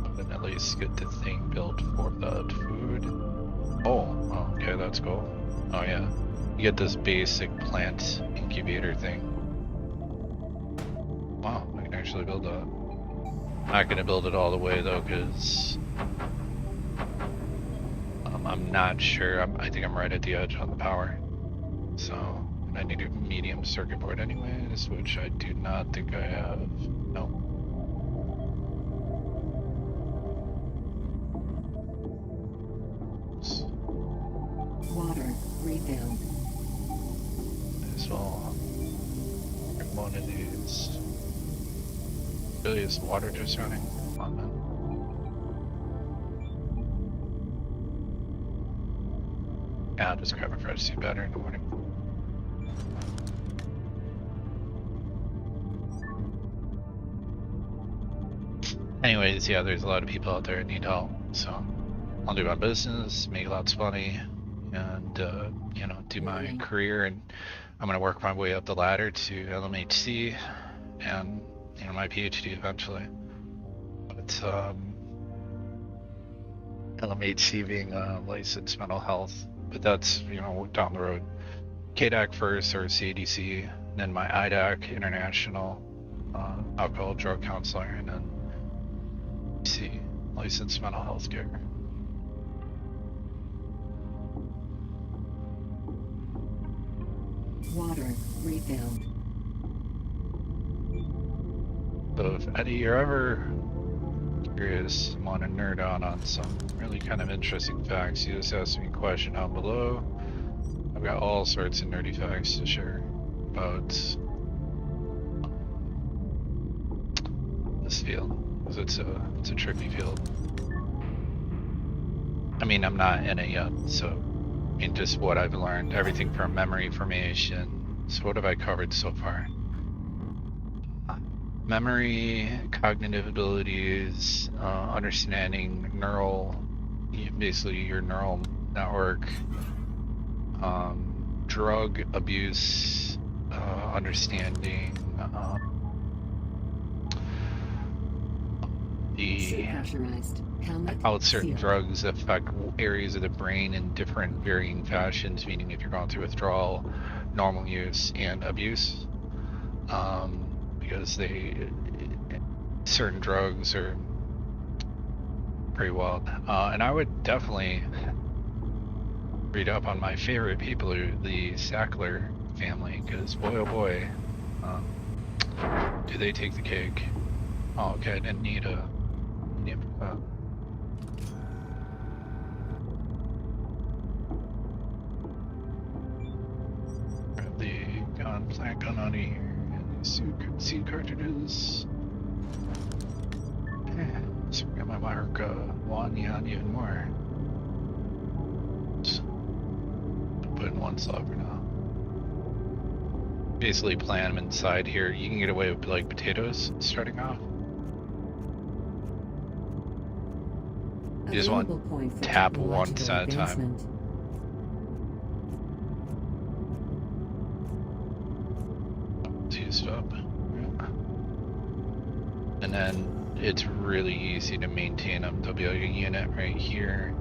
I'm gonna at least get the thing built for that food. Oh, okay, that's cool. Oh yeah, you get this basic plant incubator thing. Wow, I can actually build that. I'm not gonna build it all the way though, because I'm not sure. I think I'm right at the edge on the power. So, and I need a medium circuit board anyways, which I do not think I have. No. Water refilled. As well. One of these. Really, is the water just running? Come on, man. Yeah, I'll just grab a fresh sea batter in the morning. Anyways, yeah, there's a lot of people out there that need help, so I'll do my business, make lots of money, and you know, do my career, and I'm gonna work my way up the ladder to LMHC and, you know, my PhD eventually. But LMHC being licensed mental health, but that's, you know, down the road. KDAC first, or CADC, then my IDAC, International Alcohol Drug Counselor, and then C, licensed mental health care. Water refilled. So if Eddie, you're ever curious, want to nerd out on some really kind of interesting facts, you just ask me a question down below. I've got all sorts of nerdy facts to share about this field, because it's a tricky field. I mean, I'm not in it yet, so I mean, just what I've learned, everything from memory formation. So what have I covered so far? Memory, cognitive abilities, understanding basically your neural network, drug abuse, understanding how certain drugs affect areas of the brain in different varying fashions, meaning if you're going through withdrawal, normal use, and abuse. Because certain drugs are pretty wild. And I would definitely read up on my favorite people, the Sackler family, because boy oh boy, do they take the cake. Oh, okay, I didn't need a... grab the plant gun out of here. Seed cartridges. Yeah, so we got my mark one on even more. So, put in one slot for now. Basically plant them inside here. You can get away with like potatoes starting off. You just want to tap one at a time. It's used up. And then it's really easy to maintain them. There'll be like a unit right here.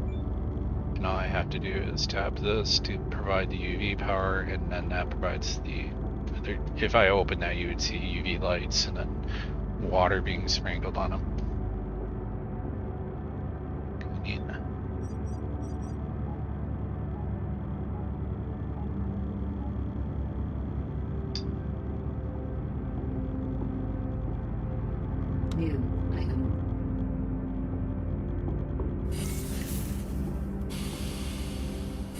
And all I have to do is tap this to provide the UV power, and then that provides the... If I open that, you would see UV lights and then water being sprinkled on them. Neat. New item.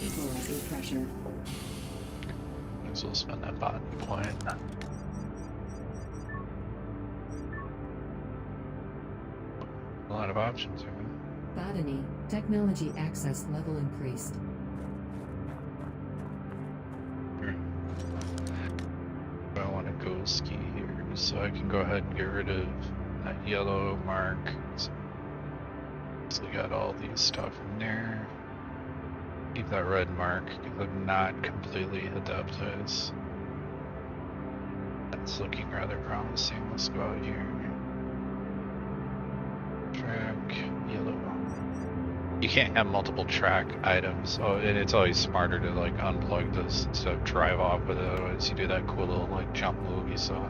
Equalizer pressure. Might as well spend that botany point. A lot of options here. Botany. Technology access level increased. I want to go ski here, so I can go ahead and get rid of that yellow mark. So we got all these stuff in there. Keep that red mark because I'm not completely adaptized. That's looking rather promising. Let's go out here. Track yellow. You can't have multiple track items. Oh, and it's always smarter to like unplug this instead of drive off with it. Otherwise, you do that cool little like jump move you saw.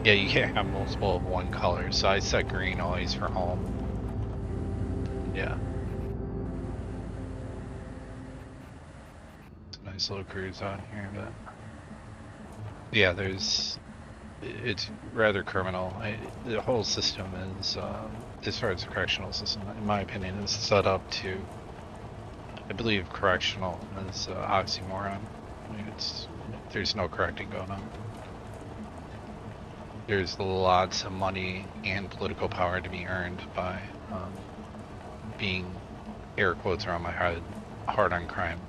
Yeah, you can't have multiple of one color, so I set green always for home. Yeah. It's a nice little cruise on here, but... Yeah, it's rather criminal. The whole system is, as far as the correctional system, in my opinion, is set up to... I believe correctional is oxymoron. I mean, there's no correcting going on. There's lots of money and political power to be earned by being, air quotes around my head, hard on crime.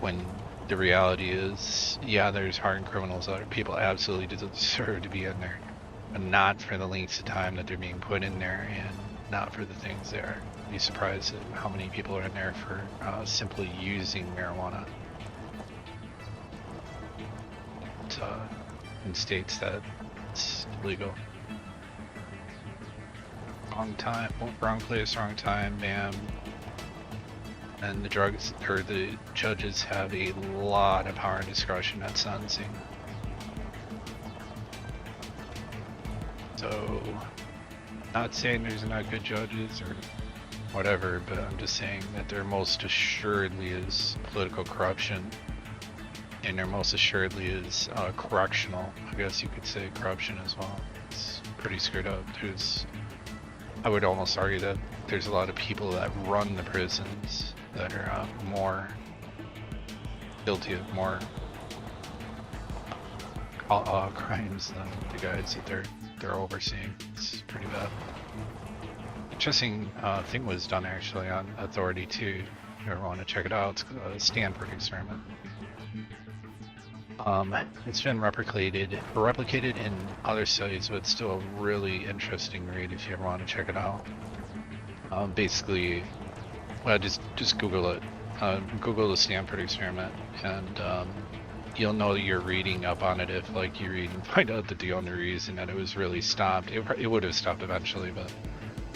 When the reality is, yeah, there's hardened criminals out there. People absolutely deserve to be in there, but not for the lengths of time that they're being put in there, and not for the things they are. You'd be surprised at how many people are in there for simply using marijuana. In states that it's illegal. Wrong time, wrong place, wrong time, bam. And the drugs, or the judges have a lot of power and discretion at sentencing. So, not saying there's not good judges or whatever, but I'm just saying that there most assuredly is political corruption. And there most assuredly is correctional, I guess you could say, corruption as well. It's pretty screwed up. I would almost argue that there's a lot of people that run the prisons that are more guilty of more crimes than the guys that they're overseeing. It's pretty bad. Interesting thing was done actually on Authority 2. If you ever want to check it out, it's a Stanford experiment. It's been replicated in other studies, but it's still a really interesting read if you ever want to check it out. Basically, well, just Google it. Google the Stanford experiment, and you'll know that you're reading up on it if, like, you read and find out that the only reason that it was really stopped, it would have stopped eventually, but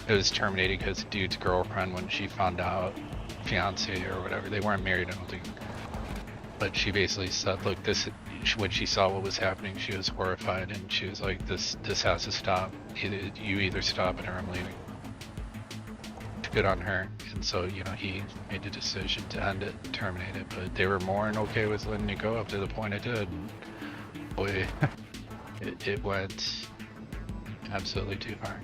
it was terminated because the dude's girlfriend, when she found out, fiance or whatever, they weren't married, I don't think. But she basically said, look, when she saw what was happening, she was horrified, and she was like, this has to stop. You either stop it or I'm leaving. Good on her. And so, you know, he made the decision to end it, terminate it, but they were more than okay with letting it go up to the point it did. And boy, it went absolutely too far.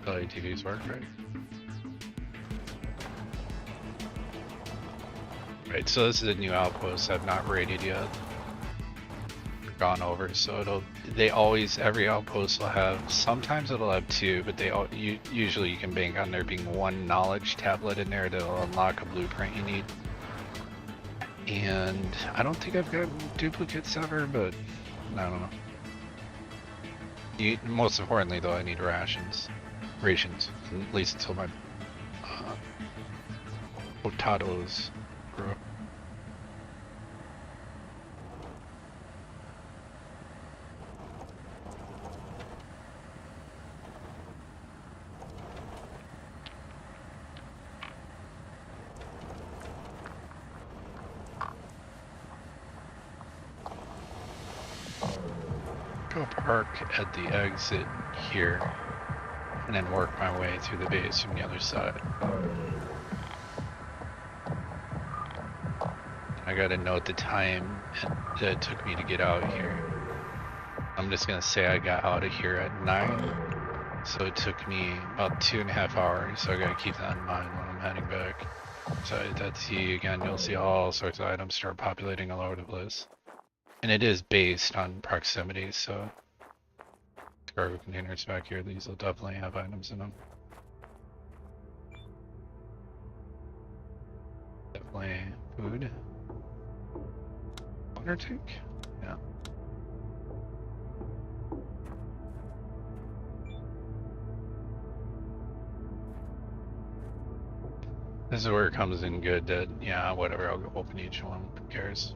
LATVs work, right? Right, so this is a new outpost I've not raided yet. Gone over, so every outpost will have, sometimes it'll have two, but usually you can bank on there being one knowledge tablet in there that'll unlock a blueprint you need. And I don't think I've got duplicates ever, but I don't know. Most importantly, though, I need rations. Rations, at least until my potatoes grow. Go park at the exit here, and then work my way through the base from the other side. I gotta note the time that it took me to get out here. I'm just gonna say I got out of here at 9, so it took me about 2.5 hours, so I gotta keep that in mind when I'm heading back. So that's again, you'll see all sorts of items start populating all over the place. And it is based on proximity, so cargo containers back here, these will definitely have items in them. Definitely food. Water tank? Yeah. This is where it comes in good that, yeah, whatever, I'll go open each one, who cares?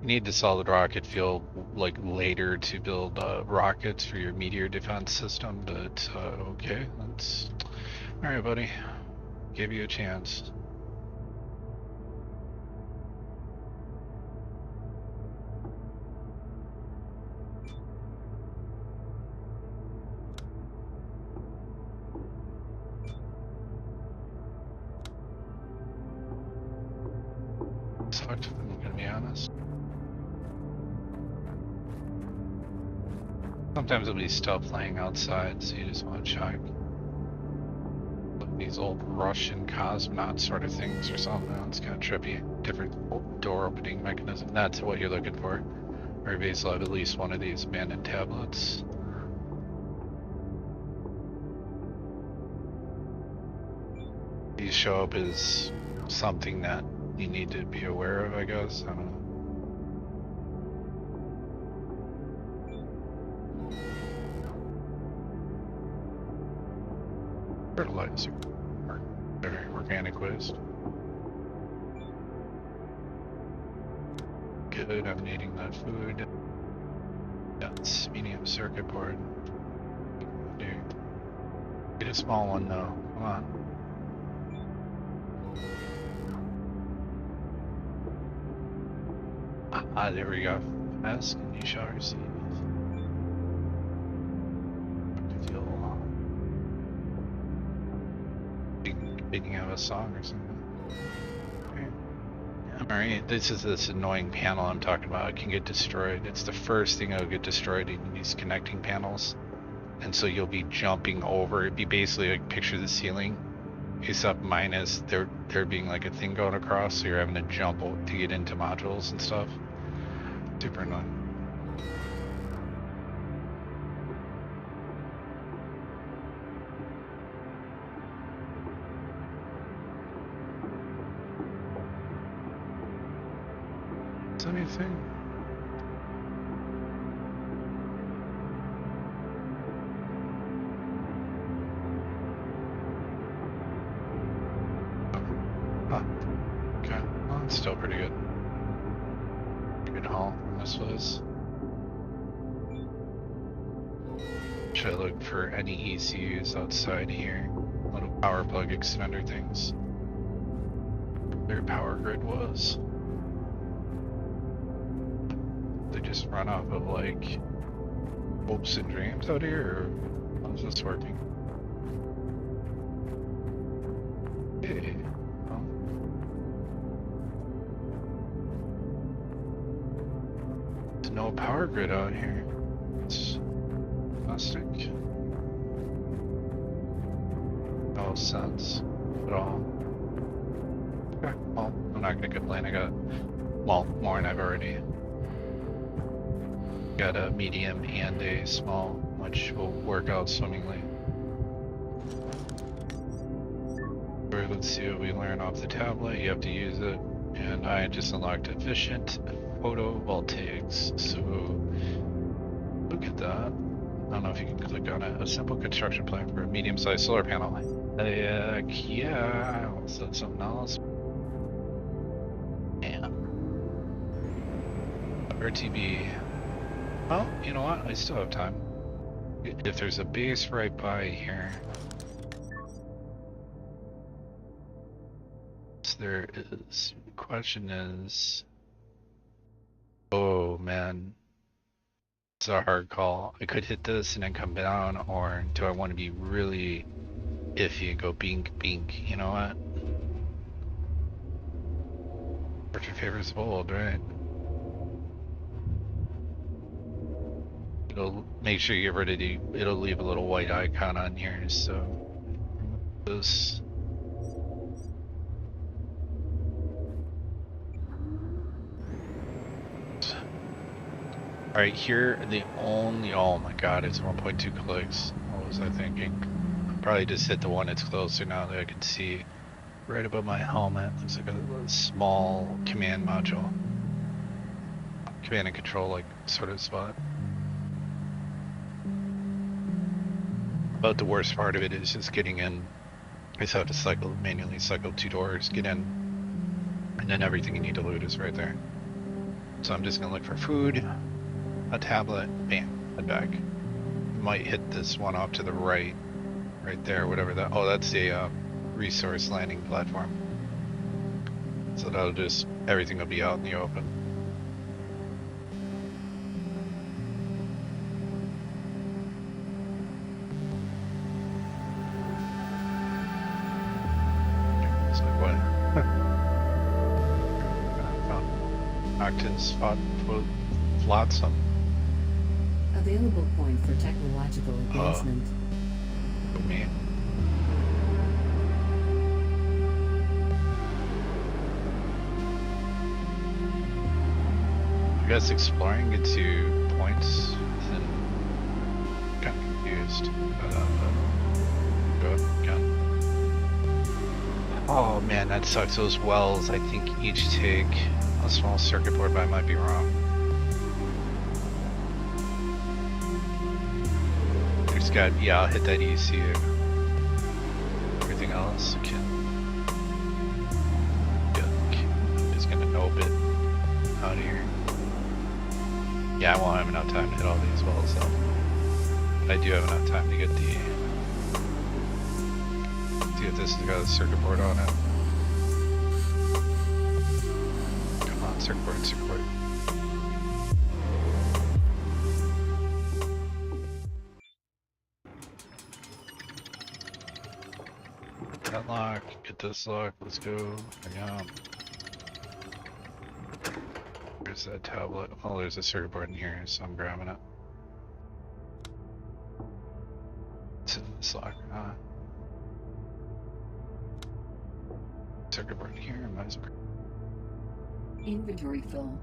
You need the solid rocket fuel like later to build rockets for your meteor defense system, but okay, that's alright, buddy. Give you a chance. Sucked, I'm gonna be honest. Sometimes it'll be still playing outside, so you just want to check. These old Russian cosmonaut sort of things or something. It's kind of trippy. Different door opening mechanism. That's what you're looking for. Every base will have at least one of these abandoned tablets. These show up as something that you need to be aware of, I guess. I don't know. Fertilizer. Or organic waste. Good, I'm needing that food. That's medium circuit board. Dude. Get a small one though. Come on. Ah, there we go. Ask and you shall receive. Speaking of a song or something. Okay. Alright, this is this annoying panel I'm talking about. It can get destroyed. It's the first thing that'll get destroyed in these connecting panels. And so you'll be jumping over. It'd be basically like picture the ceiling. Except minus there being like a thing going across, so you're having to jump to get into modules and stuff. Super annoying. Anything? Huh. Okay. Well, it's still pretty good. Good haul from this place. Should I look for any ECUs outside here? Little power plug extender things. Their power grid was. They just run off of like hopes and dreams out here, or how's this working? Hey, well. There's no power grid out here. It's plastic. No sense at all. Okay, well, I'm not gonna complain. I got, well, more than I've already. Got a medium and a small, which will work out swimmingly. Let's see what we learn off the tablet. You have to use it And I just unlocked efficient photovoltaics. So look at that. I don't know if you can click on it. A simple construction plan for a medium-sized solar panel. Yeah. Also something else. Yeah. RTB. Well, you know what? I still have time. If there's a base right by here. There is. The question is. Oh man. It's a hard call. I could hit this and then come down, or do I want to be really iffy and go bink bink? You know what? Fortune favors bold, right? It'll make sure you get rid of the. It'll leave a little white icon on here, so this. Alright, here the only. Oh my god, it's 1.2 clicks. What was I thinking? Probably just hit the one that's closer now that I can see. Right above my helmet, looks like a small command module. Command and control, like, sort of spot. But the worst part of it is just getting in. I just have to manually cycle 2 doors, get in, and then everything you need to loot is right there. So I'm just gonna look for food, a tablet, bam, head back. Might hit this one off to the right there, whatever that. Oh, that's a resource landing platform. So that'll just, everything will be out in the open. It's like what? Octans fought flotsam. Available point for technological advancement. Me. I guess exploring get to points and kind of confused about that, but go again. Oh man, that sucks. Those wells, I think each take a small circuit board, but I might be wrong. There's got, yeah, I'll hit that ECU. Everything else can, yeah, I'm just gonna nope it out here. Yeah, I won't have enough time to hit all these wells, so I do have enough time to get the. See if this has got a circuit board on it. Come on, circuit board, circuit board. That lock, get this lock, let's go. Yeah. Where's that tablet? Oh, there's a circuit board in here, so I'm grabbing it. It's in this locker, huh? Circuit board in here, might as well. Inventory fill.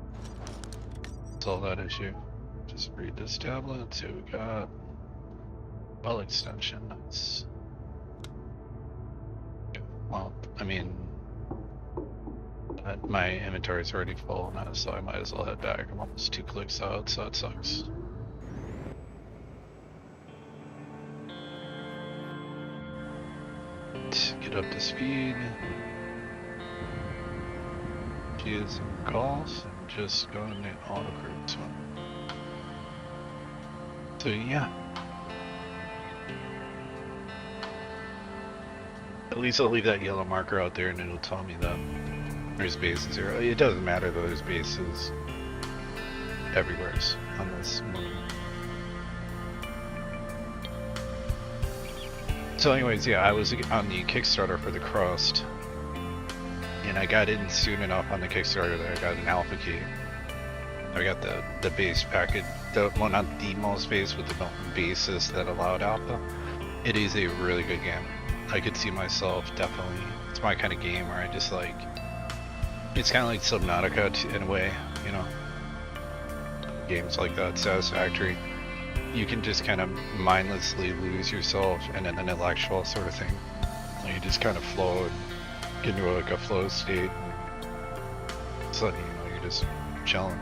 Solve that issue. Just read this tablet, see what we got. Well, extension, nice. Well, I mean, my inventory is already full now, so I might as well head back. I'm almost 2 clicks out, so it sucks. Get up to speed. She is in golf and just going to auto cruise one. So yeah. At least I'll leave that yellow marker out there and it'll tell me that there's bases here. It doesn't matter though, there's bases everywhere on this moon. So anyways, yeah, I was on the Kickstarter for the Crust. And I got in soon enough on the Kickstarter that I got an alpha key. I got the base package, well not the most base, but the basis that allowed alpha. It is a really good game. I could see myself definitely, it's my kind of game where I just like, it's kind of like Subnautica in a way, you know, games like that, Satisfactory. You can just kind of mindlessly lose yourself in an intellectual sort of thing. You just kind of flow, get into like a flow state, just letting you know you're just chilling.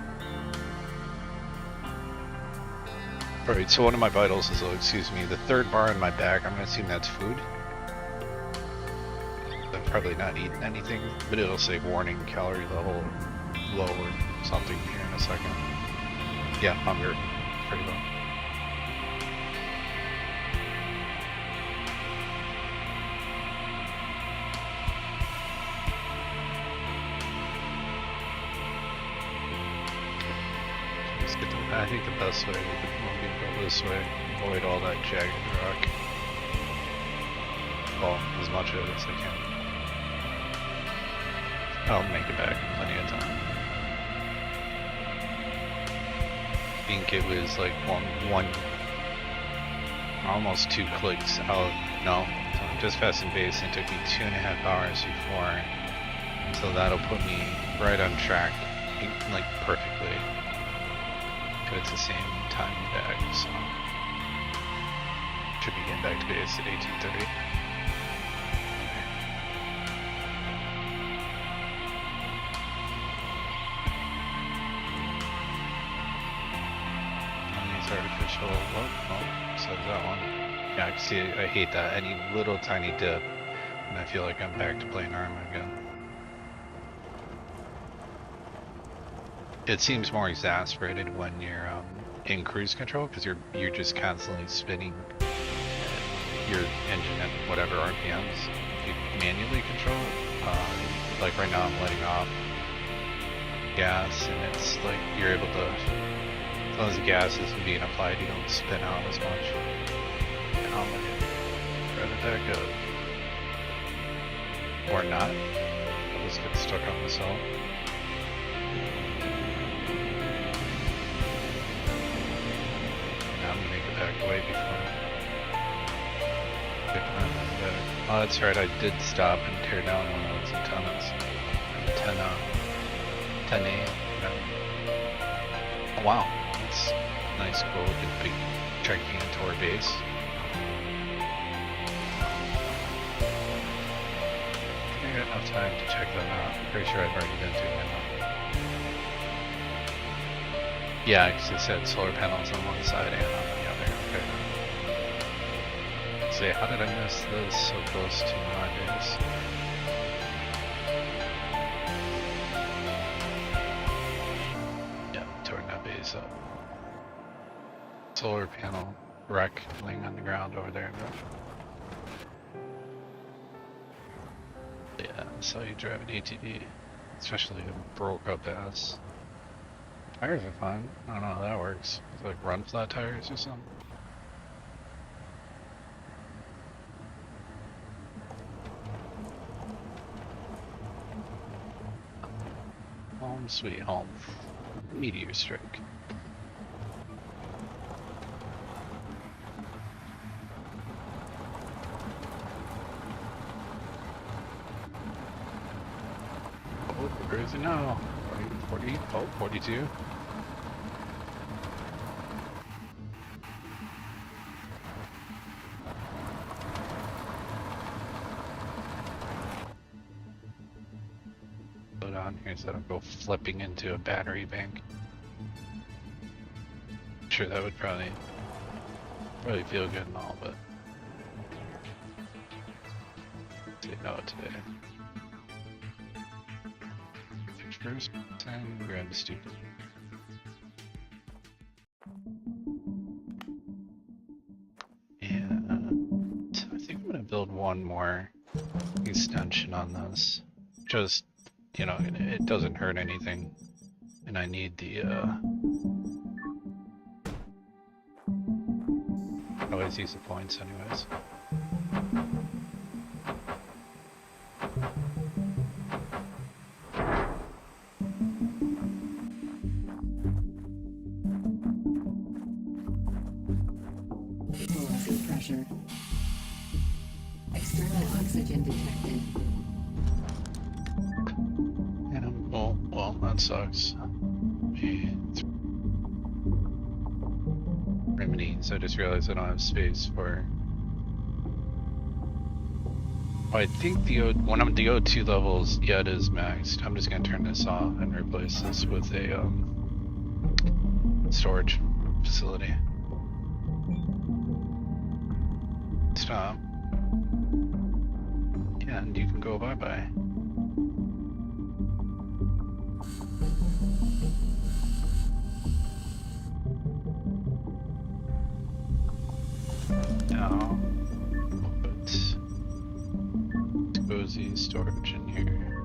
Alright, so one of my vitals is, excuse me, the third bar in my bag, I'm gonna assume that's food. I'm probably not eating anything, but it'll say warning, calorie level low or something here in a second. Yeah, hunger, pretty low. I think the best way would be to go this way, avoid all that jagged rock. Well, as much of it as I can. I'll make it back in plenty of time. I think it was like one, almost 2 clicks out. No, just Fast and Base, and it took me 2.5 hours before. So that'll put me right on track, like perfectly. It's the same time back, so should be getting back to base at 18:30. And these artificial, oh, says that one. Yeah, I can see it. I hate that. Any little tiny dip, and I feel like I'm back to playing ARMA again. It seems more exasperated when you're in cruise control because you're just constantly spinning your engine at whatever RPMs you manually control it. Like right now I'm letting off gas, and it's like you're able to, as long as the gas isn't being applied, you don't spin out as much. And I'm gonna try to back up. Or not. I'll just get stuck on this hill. Back away before oh, that's right, I did stop and tear down one of those antennas. 10A. Oh, wow, that's nice, cool looking big Gigantor base. I got enough time to check them out. I'm pretty sure I've already been to them. Yeah, because it said solar panels on one side and on the other. Okay. Say, how did I miss this so close to my base? Yeah, torn that base up. Solar panel wreck laying on the ground over there. Yeah, so you drive an ATV, especially a broke up ass. Tires are fine. I don't know how that works. It's like run flat tires or something. Home sweet home. Meteor strike. Oh, where is it now? 40, oh, 42. Slow down here so I don't go flipping into a battery bank. I'm sure that would probably feel good and all, but say no today. First time we're gonna be stupid. And I think I'm gonna build one more extension on this. Just, you know, it doesn't hurt anything. And I need the I always use the points anyways. Pressure. External oxygen detected. And well, that sucks. Remedies. I just realized I don't have space for I think the one of the O2 levels, yeah, it is maxed. I'm just gonna turn this off and replace this with a storage facility. Stop. Yeah, and you can go bye-bye. Now, we'll put cozy storage in here.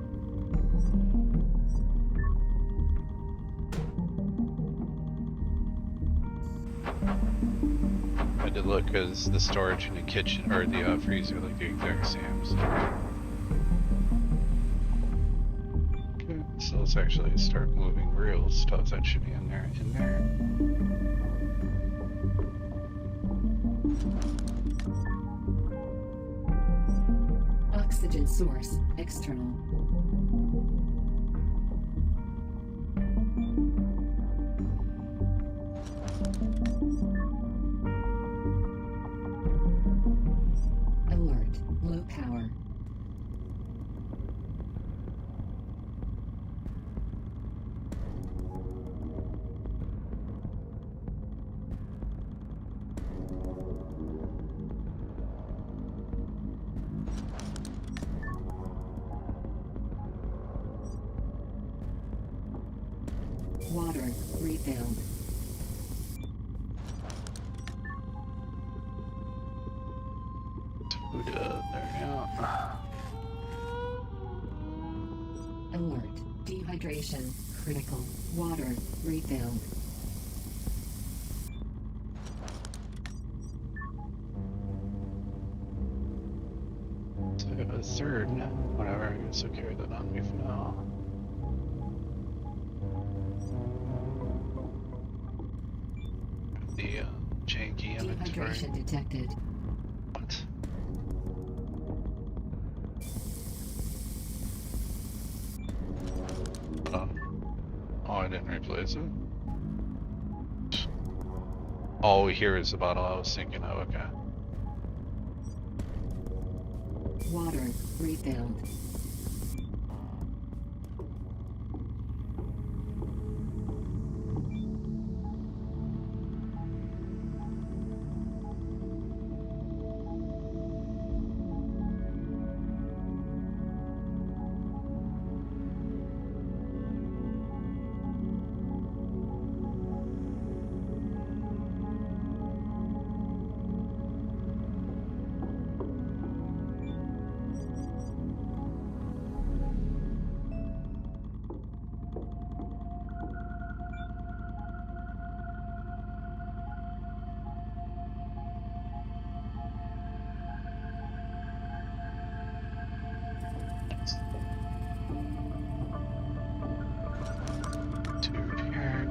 I had to look because the storage in the kitchen or the freezer look the exact same. So. Okay, so let's actually start moving real stuff that should be in there. Oxygen source external. Alert, low power. Water refilled. Food there we go. Alert, dehydration critical. Water refilled. So I have a third. Whatever, I guess I'll carry that on me for now. The janky inventory. Dehydration detected. What? Oh, I didn't replace it. All we hear is the bottle I was thinking of, okay. Water refilled. To repair,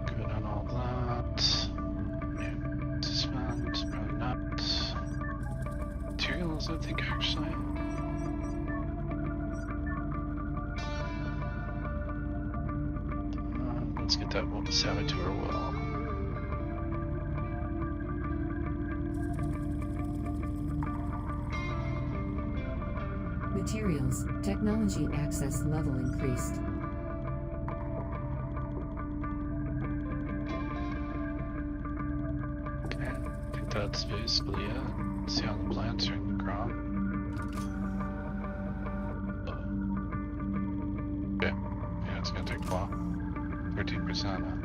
good on all that. Suspend, probably not. Materials, I think actually. Let's get that saboteur well. Materials, technology access level increased. Okay, I think that's basically it. See how the plants are in the crop. Okay, yeah, it's gonna take a while. 13%.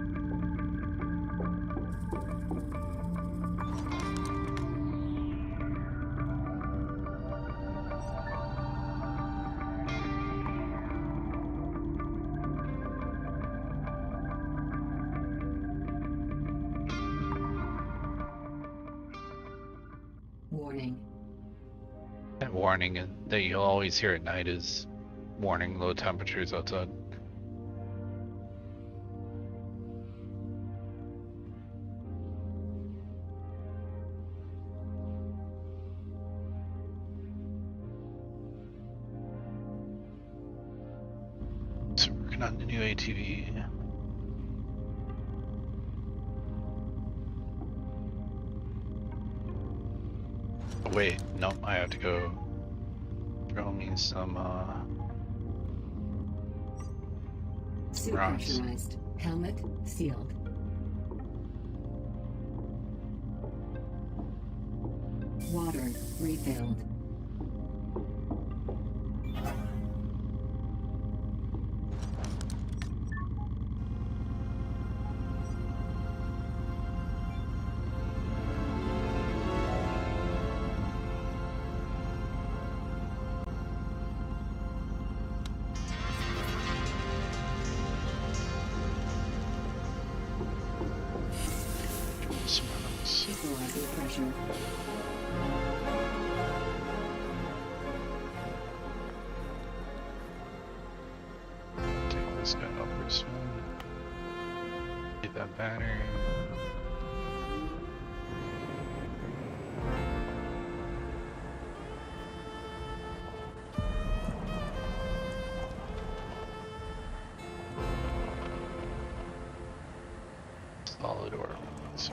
Warning. That warning that you'll always hear at night is warning low temperatures outside. So working on the new ATV. Oh, wait, nope, I have to go throw me some Suit rocks. pressurized. Helmet sealed. Water refilled. Some rocks. Equalizer pressure. Take this guy upwards one. Get that battery. Solid ore. So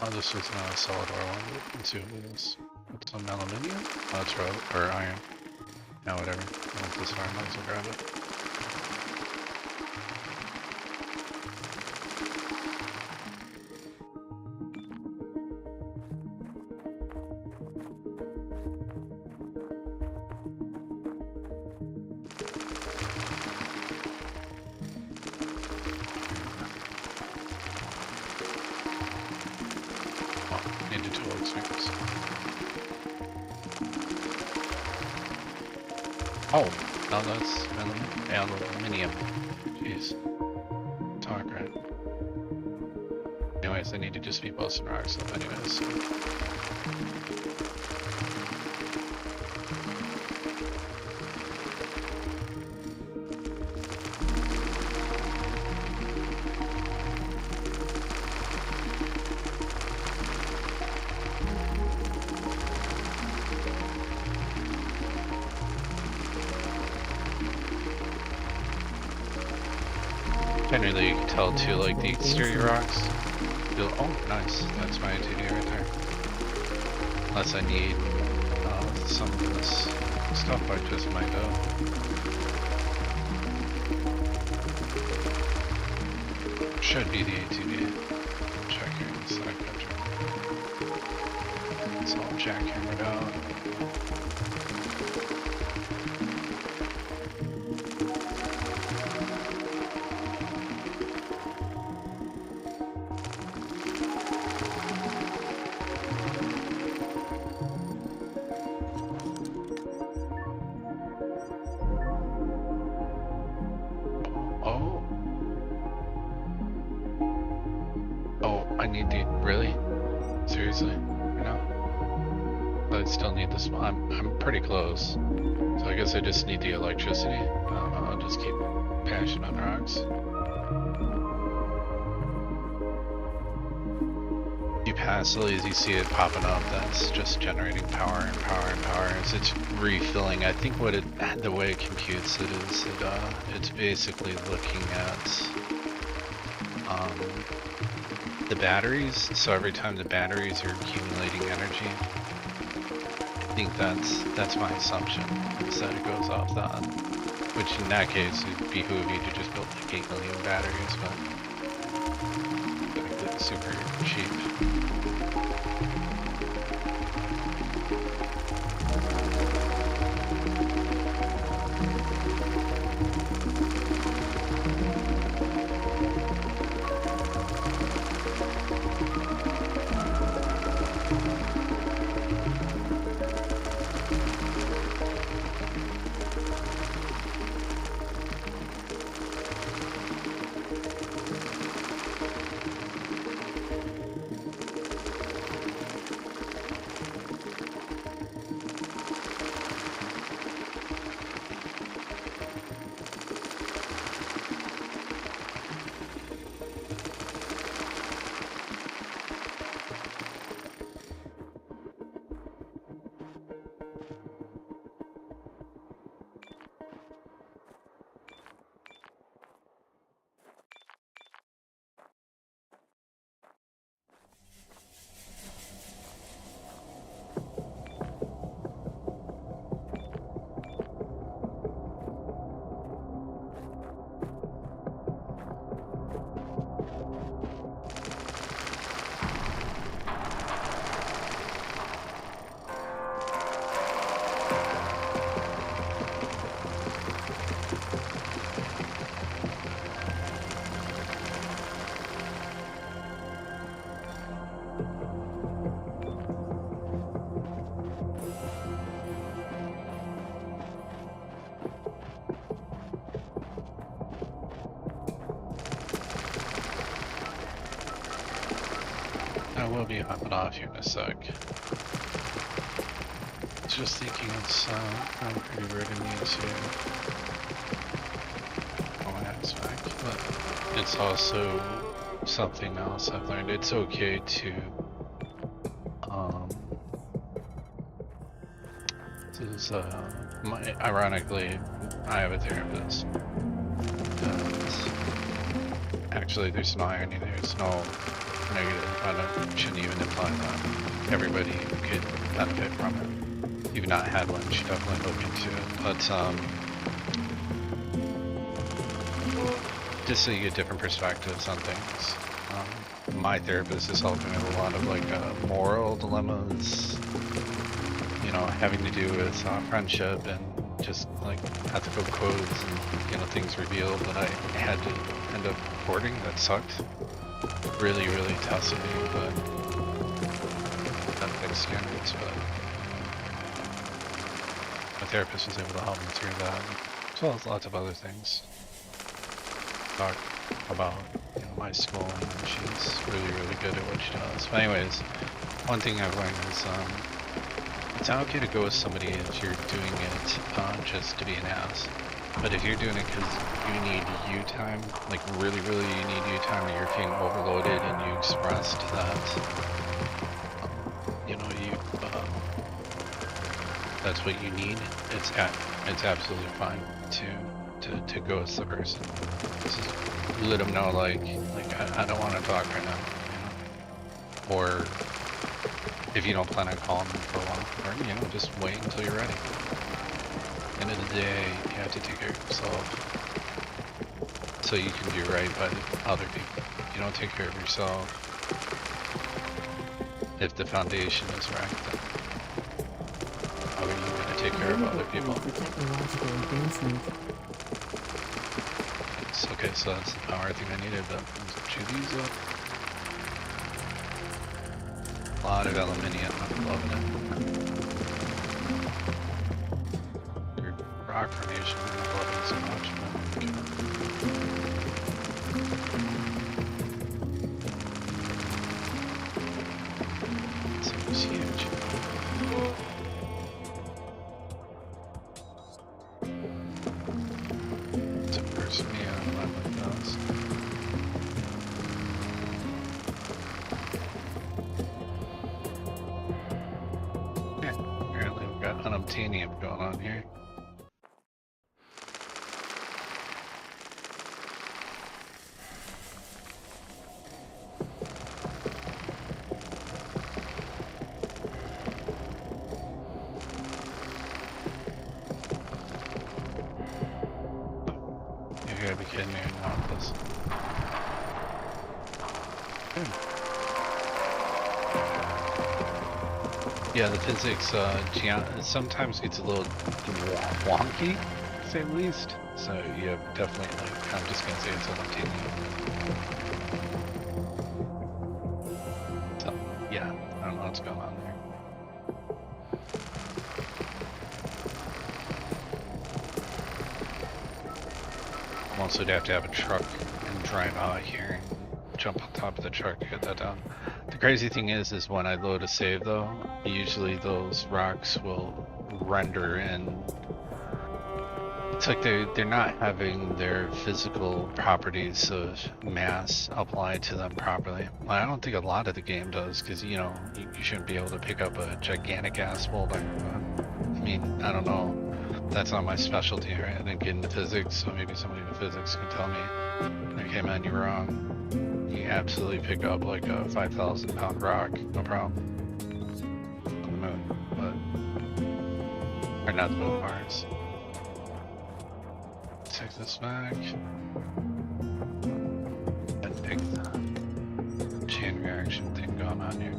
oh, this was not a solid ore one. Let's see what it is. It's some aluminium? Oh, it's or iron. No, whatever. I want this iron, might as well grab it. Oh, need to tool experience. Oh, no, that's aluminium. Jeez. Talk right. Anyways, I need to just be busting rocks up anyways. Generally, you can tell too, like the exterior rocks. Oh, nice. That's my ATV right there. Unless I need some of this stuff, I just might should be the ATV. Check here in the side country. It's all jackhammered out. I need the really? Seriously? No? But I still need this. I'm pretty close. So I guess I just need the electricity. I don't know, I'll just keep pashing on rocks. You pass these, you see it popping up. That's just generating power and power and power. As it's refilling, I think what the way it computes it is it's basically looking at the batteries. So every time the batteries are accumulating energy, I think that's my assumption, is that it goes off that. Which in that case, it'd behoove you to just build like 8 million batteries, but it's super cheap. I will be hopping off here in a sec. Just thinking it's I'm pretty rare to need to go my ass back, but it's also something else I've learned. It's okay to this is ironically I have a therapist. Actually, there's no irony, there's no negative. I shouldn't even imply that. Everybody could benefit from it. If you've not had one, you should definitely look into it. But just so you get different perspectives on things. My therapist is helping with a lot of like moral dilemmas, you know, having to do with friendship and just like ethical codes and, you know, things revealed that I had to end up reporting that sucked. Really, really tested me, but ethics standards, but my therapist was able to help me through that, as well as lots of other things. Talk about, you know, my schooling, and she's really, really good at what she does. But anyways, one thing I've learned is it's not okay to go with somebody if you're doing it just to be an ass. But if you're doing it because you need you time, like really, really you need you time, or you're feeling overloaded and you expressed that, you know, that's what you need, it's absolutely fine to go with the person. Just let them know, like I don't want to talk right now, you know? Or if you don't plan on calling them for a while, or, you know, just wait until you're ready. End of the day, you have to take care of yourself so you can do right by the other people. If you don't take care of yourself, if the foundation is right, then how are you going to take care of other people? It's okay, so that's the power thing I needed, but let's chew these up. A lot of aluminium, I'm loving it. Rock formation, I'm loving it so much. This thing is huge. It's a person, yeah, I like those. Yeah, apparently we've got unobtainium going on here. You gotta be kidding me, I want this. Good. Yeah, the physics sometimes gets a little wonky, to say the least. So you definitely, like, I'm just gonna say it's unobtainium. So, yeah, I don't know what's going on there. Also, you'd have to have a truck and drive out here and jump on top of the truck to get that done. The crazy thing is when I load a save though, usually those rocks will render in. It's like they're not having their physical properties of mass applied to them properly. Well, I don't think a lot of the game does, because, you know, you shouldn't be able to pick up a gigantic ass boulder. I mean, I don't know. That's not my specialty, right? I didn't get into physics, so maybe somebody in physics can tell me, okay man, you're wrong. You absolutely pick up like a 5,000 pound rock, no problem. On the moon, but, or not the moon, Mars. Take this back. And pick the chain reaction thing going on here.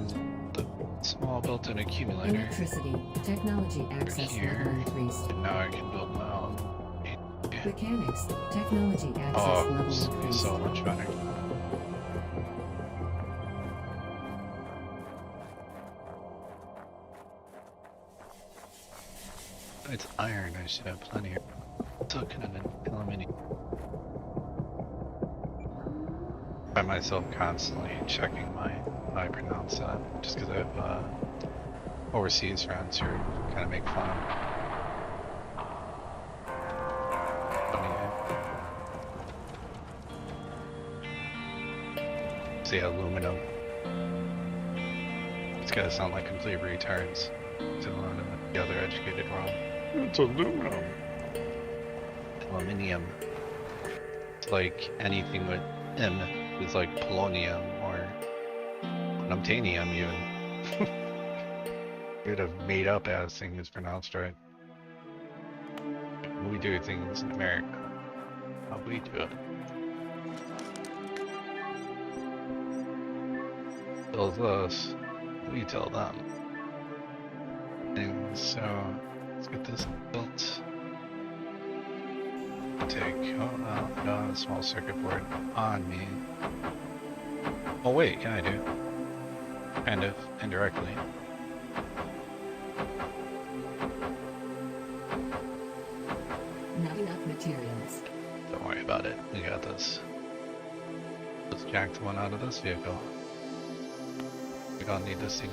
The small built-in accumulator. Electricity. Technology access level increased. And now I can build my own. Mechanics. Technology access Oh, level this is gonna be increased. so much better. It's iron, I should have plenty of silicon and aluminium. By myself constantly checking my how I pronounce that, just because I have overseas friends who kind of make fun of say aluminum. It's gotta sound like complete retards to a lot of the other educated world. It's aluminum. Aluminium. It's like anything with M is like polonium or unobtainium even. You'd have made up as thing is pronounced right. We do things in America. How we do it. Tells us, we tell them. And so, let's get this built. Take, oh no, a small circuit board on me. Oh wait, can I do? Kind of, indirectly. Not enough materials. Don't worry about it, we got this. Let's jack the one out of this vehicle. We don't need this thing.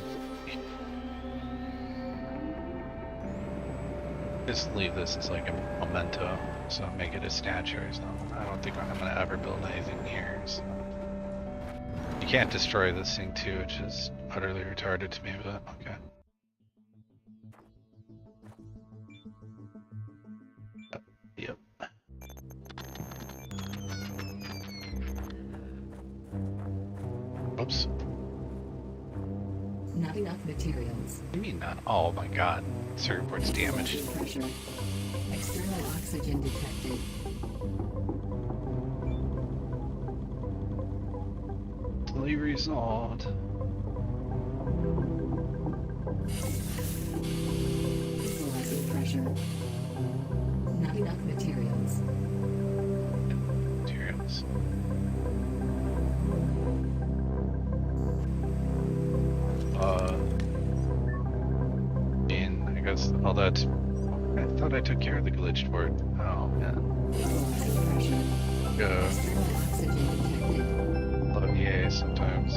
Just leave this as like a memento, so make it a statue or something. I don't think I'm gonna ever build anything here. So. You can't destroy this thing too, which is utterly retarded to me, but okay. Yep. Oops. Not enough materials. What do you mean not? Oh my god. Circuit board's damaged. Pressure. External oxygen detected. Fully resolved. Equalizing pressure. Not enough materials. Materials. I guess all that. I thought I took care of the glitched board. Oh man. Equalizing pressure. Yeah. External oxygen detected. Love EA sometimes.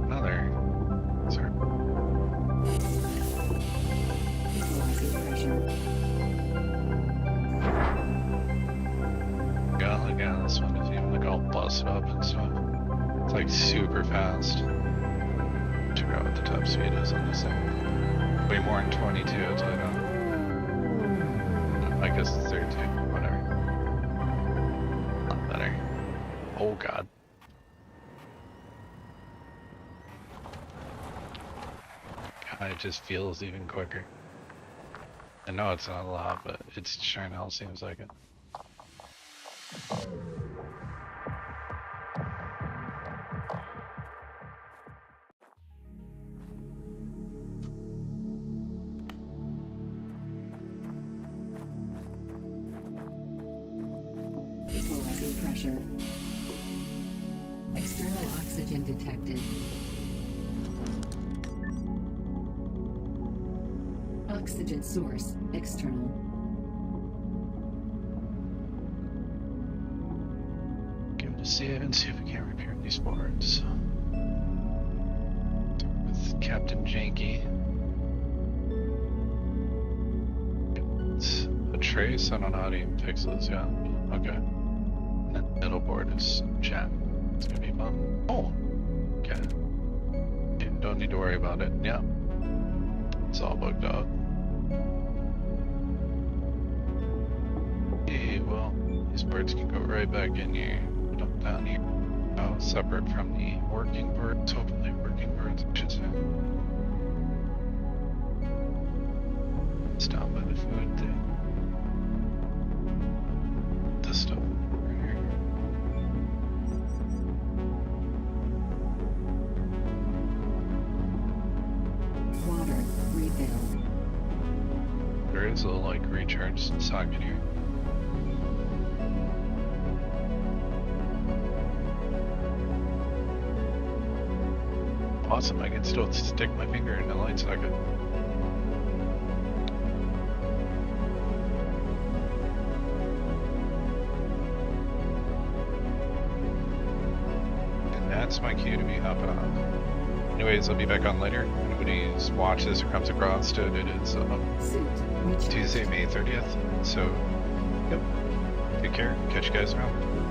Another. Sorry. Equalizing pressure. God, look at this one. It's even like all busted up and stuff. It's like super fast. Figure out what the top speed is on this thing. Way more than 22, so I don't. I guess it's 32, whatever. Not better. Oh god. God, it just feels even quicker. I know it's not a lot, but it's sure hell seems like it. Equalizing pressure. External oxygen detected. Oxygen source external. Give it a save and see if we can repair these boards. With Captain Janky. It's a trace, I don't know how to even fix this yet. Okay. And then middle board is chat. It's gonna be fun. Oh! Okay. You don't need to worry about it. Yeah. It's all bugged out. Yeah, well, these birds can go right back in here. Put them down here. Oh, separate from the working birds. Hopefully working birds, I should say. Stop by the food thing. This stuff right here. Water refill. There is a like recharge socket here. Awesome, I can still stick my finger in the light socket. that's my cue to be hopping off. Anyways, I'll be back on later. If anybody's watched this or comes across it, it is Suit recharged. Tuesday, May 30th. So, yep. Take care. Catch you guys around.